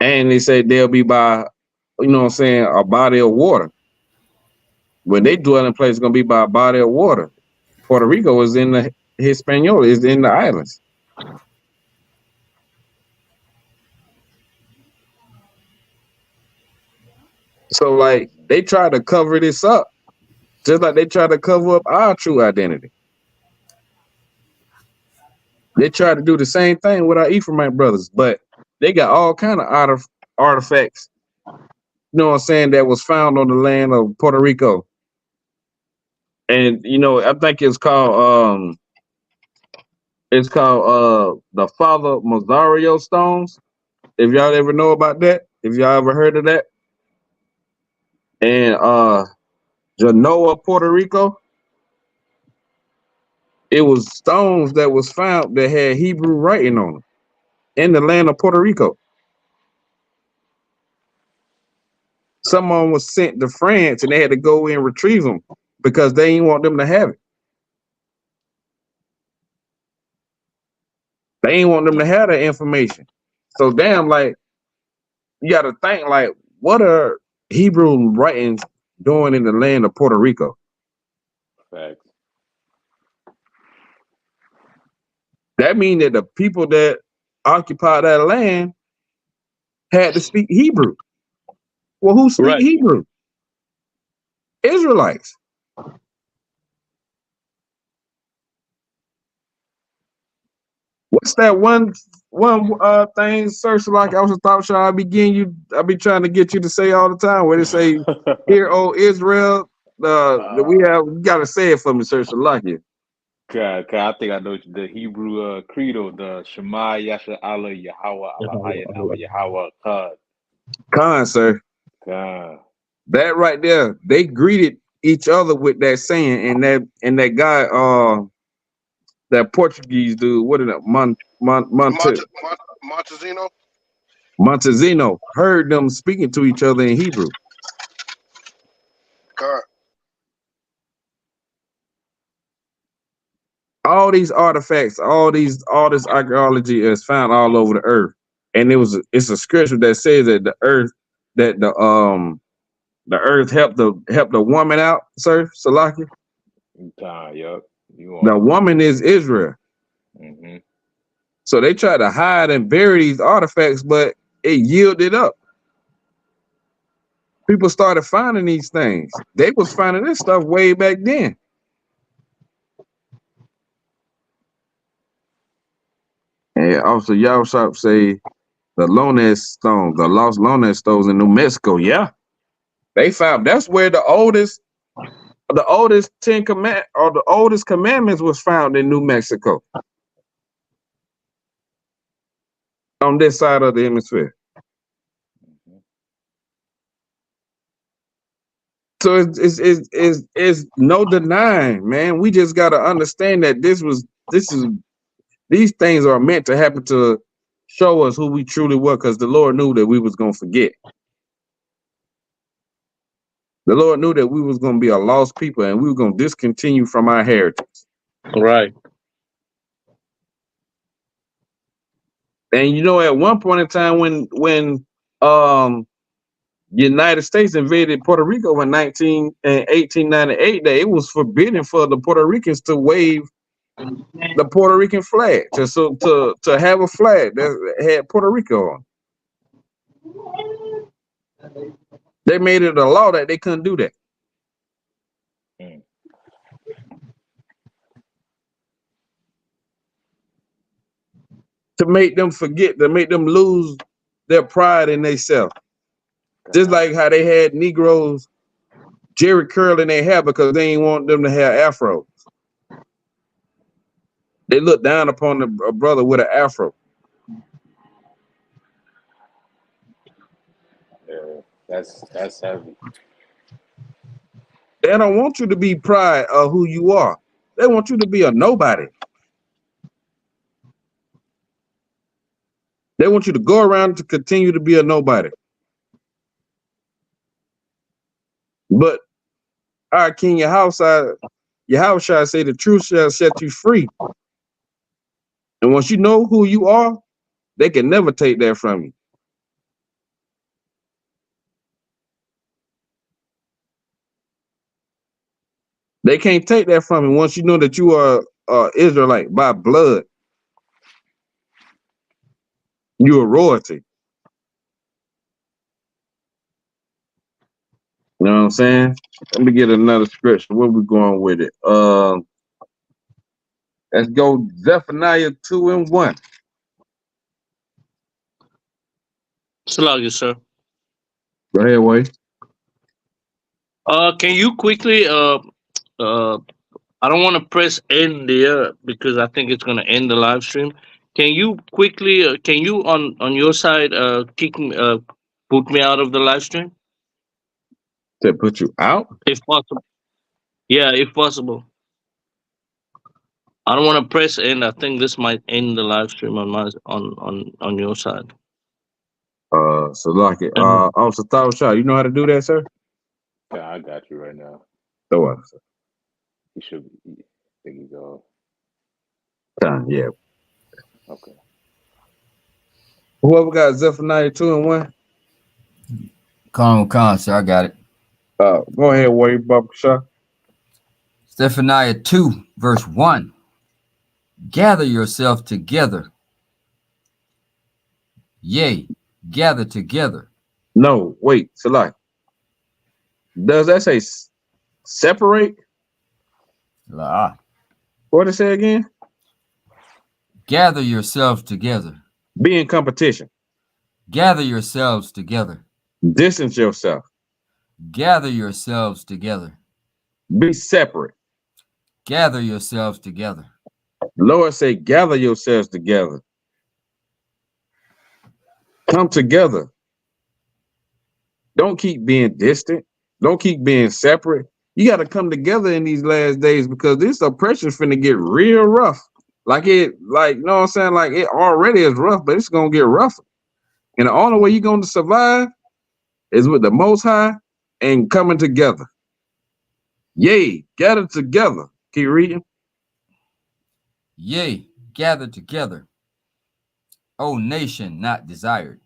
And they say they'll be by, you know what I'm saying, a body of water. When they dwelling place is gonna be by a body of water. Puerto Rico is in the Hispaniola, is in the islands. So like they try to cover this up, just like they try to cover up our true identity. They try to do the same thing with our Ephraimite brothers, but they got all kind of artifacts, you know what I'm saying, that was found on the land of Puerto Rico. And you know, I think it's called the Father Mazario stones. If y'all ever know about that, if y'all ever heard of that. And Genoa, Puerto Rico, it was stones that was found that had Hebrew writing on them in the land of Puerto Rico. Someone was sent to France and they had to go and retrieve them because they didn't want them to have it. They didn't want them to have that information. So damn, like, you got to think, like, what are Hebrew writings doing in the land of Puerto Rico? Facts. That means that the people that occupy that land had to speak Hebrew. Well, who speak Hebrew? Israelites. What's that one thing, Sir? Like I was thought I'll be trying to get you to say all the time where they say, "Hear, O Israel." We gotta say it for me, Sir. Like it. God, I think I know the Hebrew credo, the Shema Yasha Allah Yahweh Allah Yahweh Khan. Khan, sir. Khan. That right there, they greeted each other with that saying, and that guy, that Portuguese dude, what is it, Montezino heard them speaking to each other in Hebrew. God. All these artifacts, all this archaeology is found all over the earth, and it's a scripture that says that the earth helped the woman out, Sir Salaki. Yep. The woman is Israel. Mm-hmm. So they try to hide and bury these artifacts, but it yielded up. People started finding these things. They was finding this stuff way back then. And also, Yahushua say the Lones stones, the lost Lones stones in New Mexico. Yeah, they found that's where the oldest Ten Command or the oldest commandments was found in New Mexico, on this side of the hemisphere. So it's no denying, man. We just got to understand that these things are meant to happen to show us who we truly were, because the Lord knew that we was gonna forget. The Lord knew that we was gonna be a lost people and we were gonna discontinue from our heritage. Right. And you know, at one point in time when United States invaded Puerto Rico in 1898, that it was forbidden for the Puerto Ricans to wave the Puerto Rican flag, to have a flag that had Puerto Rico on. They made it a law that they couldn't do that. To make them forget, to make them lose their pride in themselves. Just like how they had Negroes Jerry curling their hair because they didn't want them to have afros. They looked down upon a brother with an afro. Yeah, that's heavy. They don't want you to be proud of who you are. They want you to be a nobody. They want you to go around to continue to be a nobody. But our King Yahushua say the truth shall set you free. And once you know who you are, they can never take that from you. They can't take that from you once you know that you are Israelite by blood. You are royalty. You know what I'm saying? Let me get another scripture. Where we going with it? Let's go Zephaniah 2:1. Salakia, sir. Go ahead, Wade. Can you quickly I don't want to press end there because I think it's gonna end the live stream. Can you quickly can you on your side kick me put me out of the live stream? To put you out? If possible. Yeah, if possible. I don't want to press end. I think this might end the live stream on my on your side. So like it. Officer Tawashah, you know how to do that, sir? Yeah, I got you right now. So what? He should be. I think he's off. Yeah. Okay. Whoever got Zephaniah 2:1. Khan, sir, I got it. Go ahead, Wade Babakashah. Zephaniah 2, verse 1. Gather yourself together. Yea, gather together. No, wait, Salak. Does that say separate? La. What did it say again? Gather yourselves together. Be in competition. Gather yourselves together. Distance yourself. Gather yourselves together. Be separate. Gather yourselves together. Lord say, gather yourselves together. Come together. Don't keep being distant. Don't keep being separate. You got to come together in these last days because this oppression's finna get real rough. You know what I'm saying? Like it already is rough, but it's gonna get rougher. And the only way you're gonna survive is with the Most High and coming together. Yea, gather together. Keep reading. Yea, gather together. O nation not desired.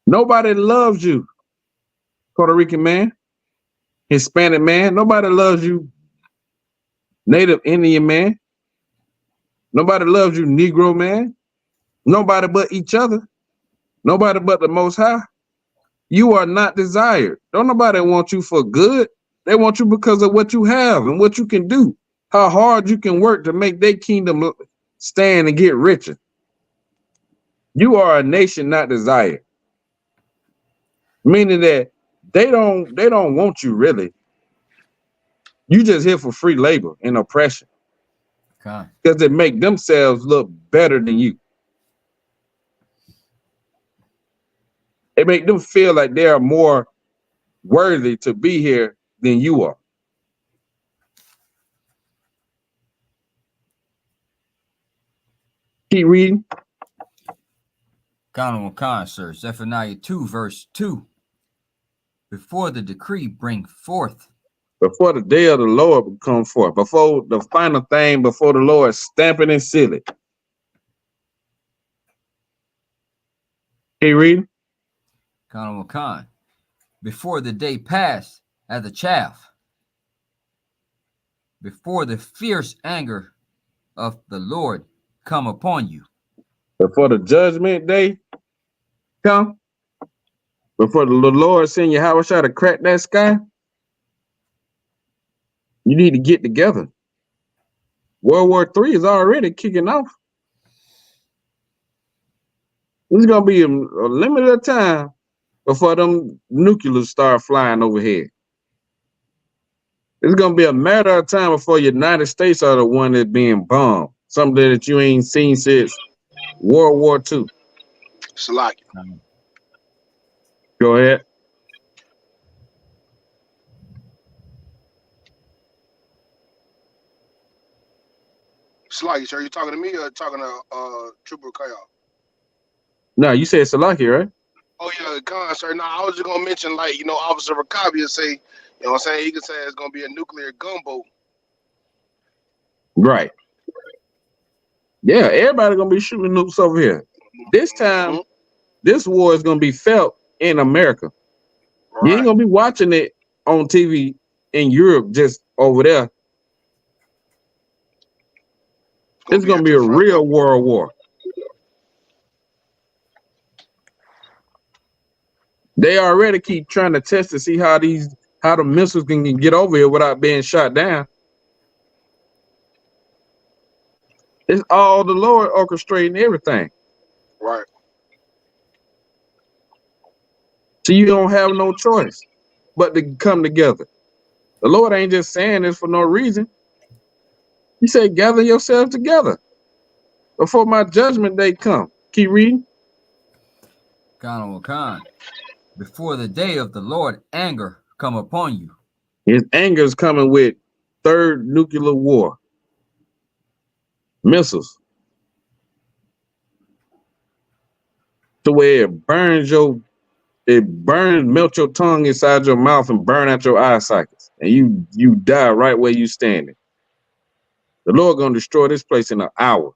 Nobody loves you, Puerto Rican man, Hispanic man. Nobody loves you, Native Indian man. Nobody loves you, Negro man. Nobody but each other. Nobody but the Most High. You are not desired. Don't nobody want you for good. They want you because of what you have and what you can do, how hard you can work to make their kingdom stand and get richer. You are a nation not desired. Meaning that they don't want you really. You just here for free labor and oppression. Because they make themselves look better than you. They make them feel like they are more worthy to be here than you are. Keep reading. Khan, sir. Zephaniah 2, verse 2. Before the decree bring forth. Before the day of the Lord will come forth. Before the final thing, before the Lord stamp it and seal it. Keep reading. Khan. Before the day pass as the chaff. Before the fierce anger of the Lord come upon you. Before the judgment day come. Before the Lord send Yahushua to crack that sky. You need to get together. World War III is already kicking off. It's going to be a limited time before them nuclears start flying overhead. It's going to be a matter of time before the United States are the one that's being bombed. Something that you ain't seen since World War II. Salaki. Go ahead. Salaki, sir, you talking to me or talking to Trooper Kayal? No, you said Salaki, right? Oh yeah, Khan, sir. No, I was just gonna mention, like, Officer Rakabia say, you know what I'm saying? He could say it's gonna be a nuclear gunboat. Right. Yeah, everybody gonna be shooting nukes over here. This time, this war is gonna be felt in America. Right. You ain't gonna be watching it on TV in Europe, just over there It's gonna at be your a front real door. world war. They already keep trying to test to see how the missiles can get over here without being shot down. It's all the Lord orchestrating everything. Right. So you don't have no choice but to come together. The Lord ain't just saying this for no reason. He said, gather yourselves together before my judgment day come. Keep reading. Khan, before the day of the Lord anger come upon you. His anger is coming with third nuclear war. Missiles. To where it burns, melt your tongue inside your mouth and burn out your eye sockets. And you die right where you standing. The Lord gonna destroy this place in an hour.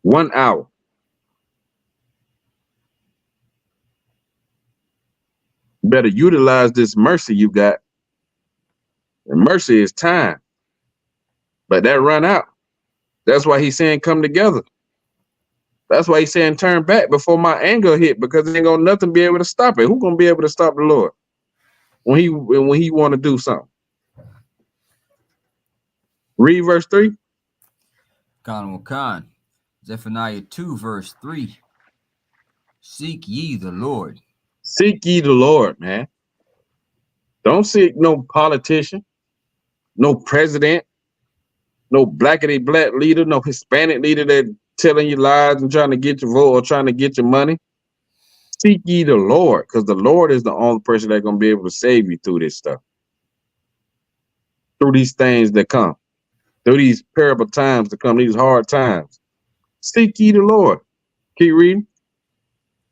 1 hour. Better utilize this mercy you got. And mercy is time. But that run out. That's why he's saying come together. That's why he's saying turn back before my anger hit, because there ain't gonna nothing be able to stop it. Who gonna be able to stop the Lord when he want to do something? Read verse 3. Khan, Zephaniah 2 verse 3. Seek ye the Lord. Seek ye the Lord, man. Don't seek no politician, no president, no blackity black leader, no Hispanic leader that telling you lies and trying to get your vote or trying to get your money. Seek ye the Lord, because the Lord is the only person that's gonna be able to save you through this stuff, through these things that come, through these terrible times that come, these hard times. Seek ye the Lord. Keep reading.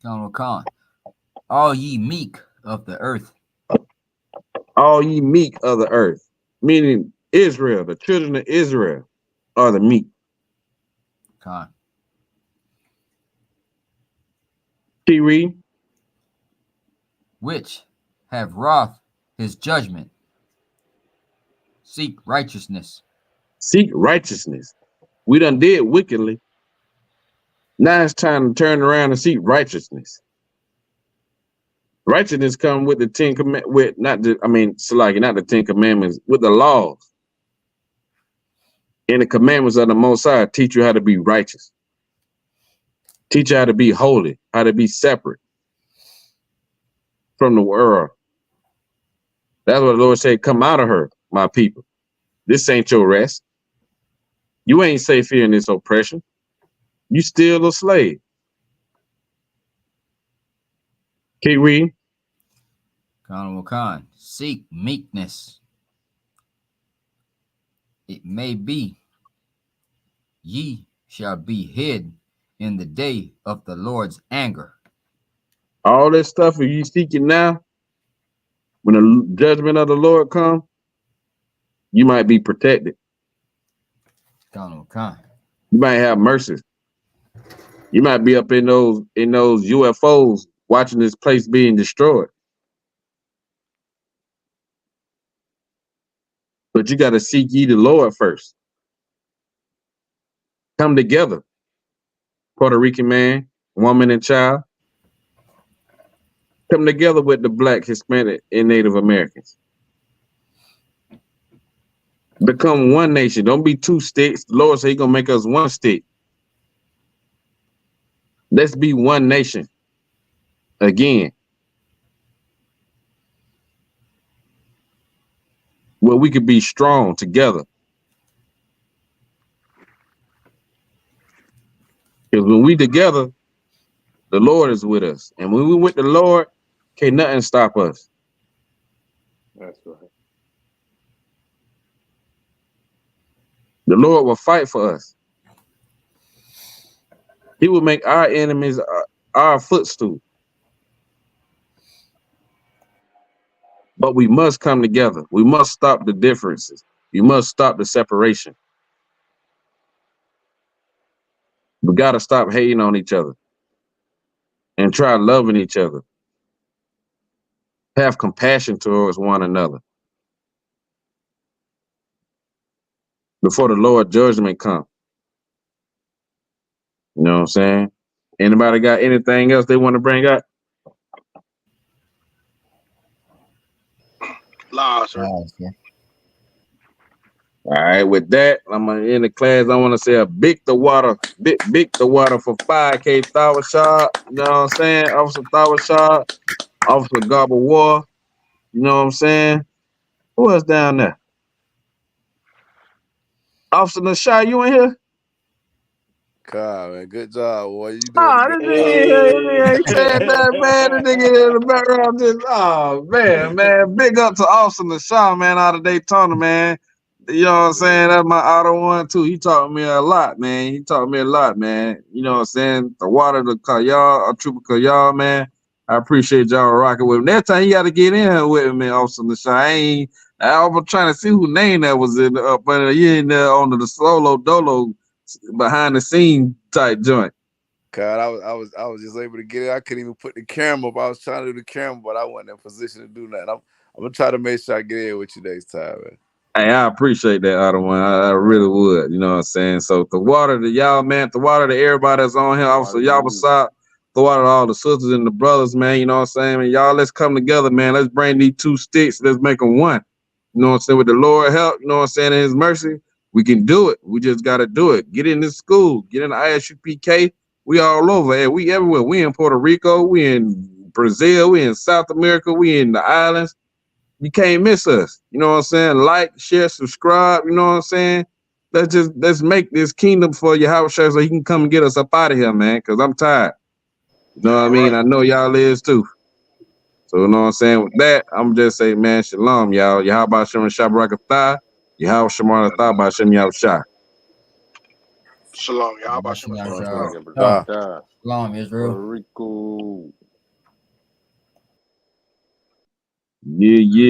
Khan, all ye meek of the earth. All ye meek of the earth, meaning Israel, the children of Israel are the meek. Khan. Keep reading. Which have wrought his judgment. Seek righteousness. Seek righteousness. We done did wickedly. Now it's time to turn around and seek righteousness. Righteousness come with the 10 commandments, with not the, not the 10 commandments, with the laws. And the commandments of the Most High teach you how to be righteous. Teach you how to be holy, how to be separate from the world. That's what the Lord said, come out of her, my people. This ain't your rest. You ain't safe here in this oppression. You still a slave. Keep reading. Khan, seek meekness. It may be ye shall be hid in the day of the Lord's anger. All this stuff, if you seek it now, when the judgment of the Lord comes, you might be protected. Khan. You might have mercy. You might be up in those UFOs watching this place being destroyed. But you got to seek ye the Lord first. Come together. Puerto Rican man, woman, and child. Come together with the Black, Hispanic, and Native Americans. Become one nation. Don't be two sticks. The Lord said he's going to make us one stick. Let's be one nation. Again. Where we could be strong together. Because when we together, the Lord is with us. And when we with the Lord, can't nothing stop us. That's right. The Lord will fight for us. He will make our enemies our footstool. But we must come together. We must stop the differences. You must stop the separation. We got to stop hating on each other and try loving each other. Have compassion towards one another. before the Lord judgment come. You know what I'm saying? Anybody got anything else they want to bring up? Nah, sir. All right, with that, I'm gonna end the class. I want to say a big the water for 5K Tower Shot. You know what I'm saying? Officer Tower Shot, Officer Garber War. You know what I'm saying? Who else down there? Officer Nashai, you in here? God, man, good job, boy. You doing Ah, the this good job. nigga ain't saying that, man. This nigga in the background just, oh, man. Big up to Officer Nashai, man, out of Daytona, man. You know what I'm saying? That's my auto one, too. He taught me a lot, man. You know what I'm saying? The water, the Kayal, Trooper Kayal, man. I appreciate y'all rocking with him. Next time, you got to get in here with me, Officer Nashai. I was trying to see who name that was in up under you in there on the solo dolo behind the scene type joint. God, I was just able to get it. I couldn't even put the camera up. I was trying to do the camera, but I wasn't in position to do that. I'm gonna try to make sure I get in with you next time, man. Hey, I appreciate that, other one. I really would. You know what I'm saying? So the water to y'all, man. The water to everybody that's on here. Also, y'all beside. The water to all the sisters and the brothers, man. You know what I'm saying? And y'all, let's come together, man. Let's bring these two sticks. Let's make them one. You know what I'm saying? With the Lord help, you know what I'm saying? In His mercy, we can do it. We just got to do it. Get in this school. Get in the ISUPK. We all over. Hey, we everywhere. We in Puerto Rico. We in Brazil. We in South America. We in the islands. You can't miss us. You know what I'm saying? Like, share, subscribe. You know what I'm saying? Let's make this kingdom for your house so he can come and get us up out of here, man. Because I'm tired. You know what I mean? Right. I know y'all is too. So you know what I'm saying? With that, I'm just saying, man, shalom, y'all. Yahweh Shem Shabrakatah. Yahweh Shemar Atah Bashem Yahushua. Shalom. Y'all about Shalom, Israel. Puerto Rico. Yeah.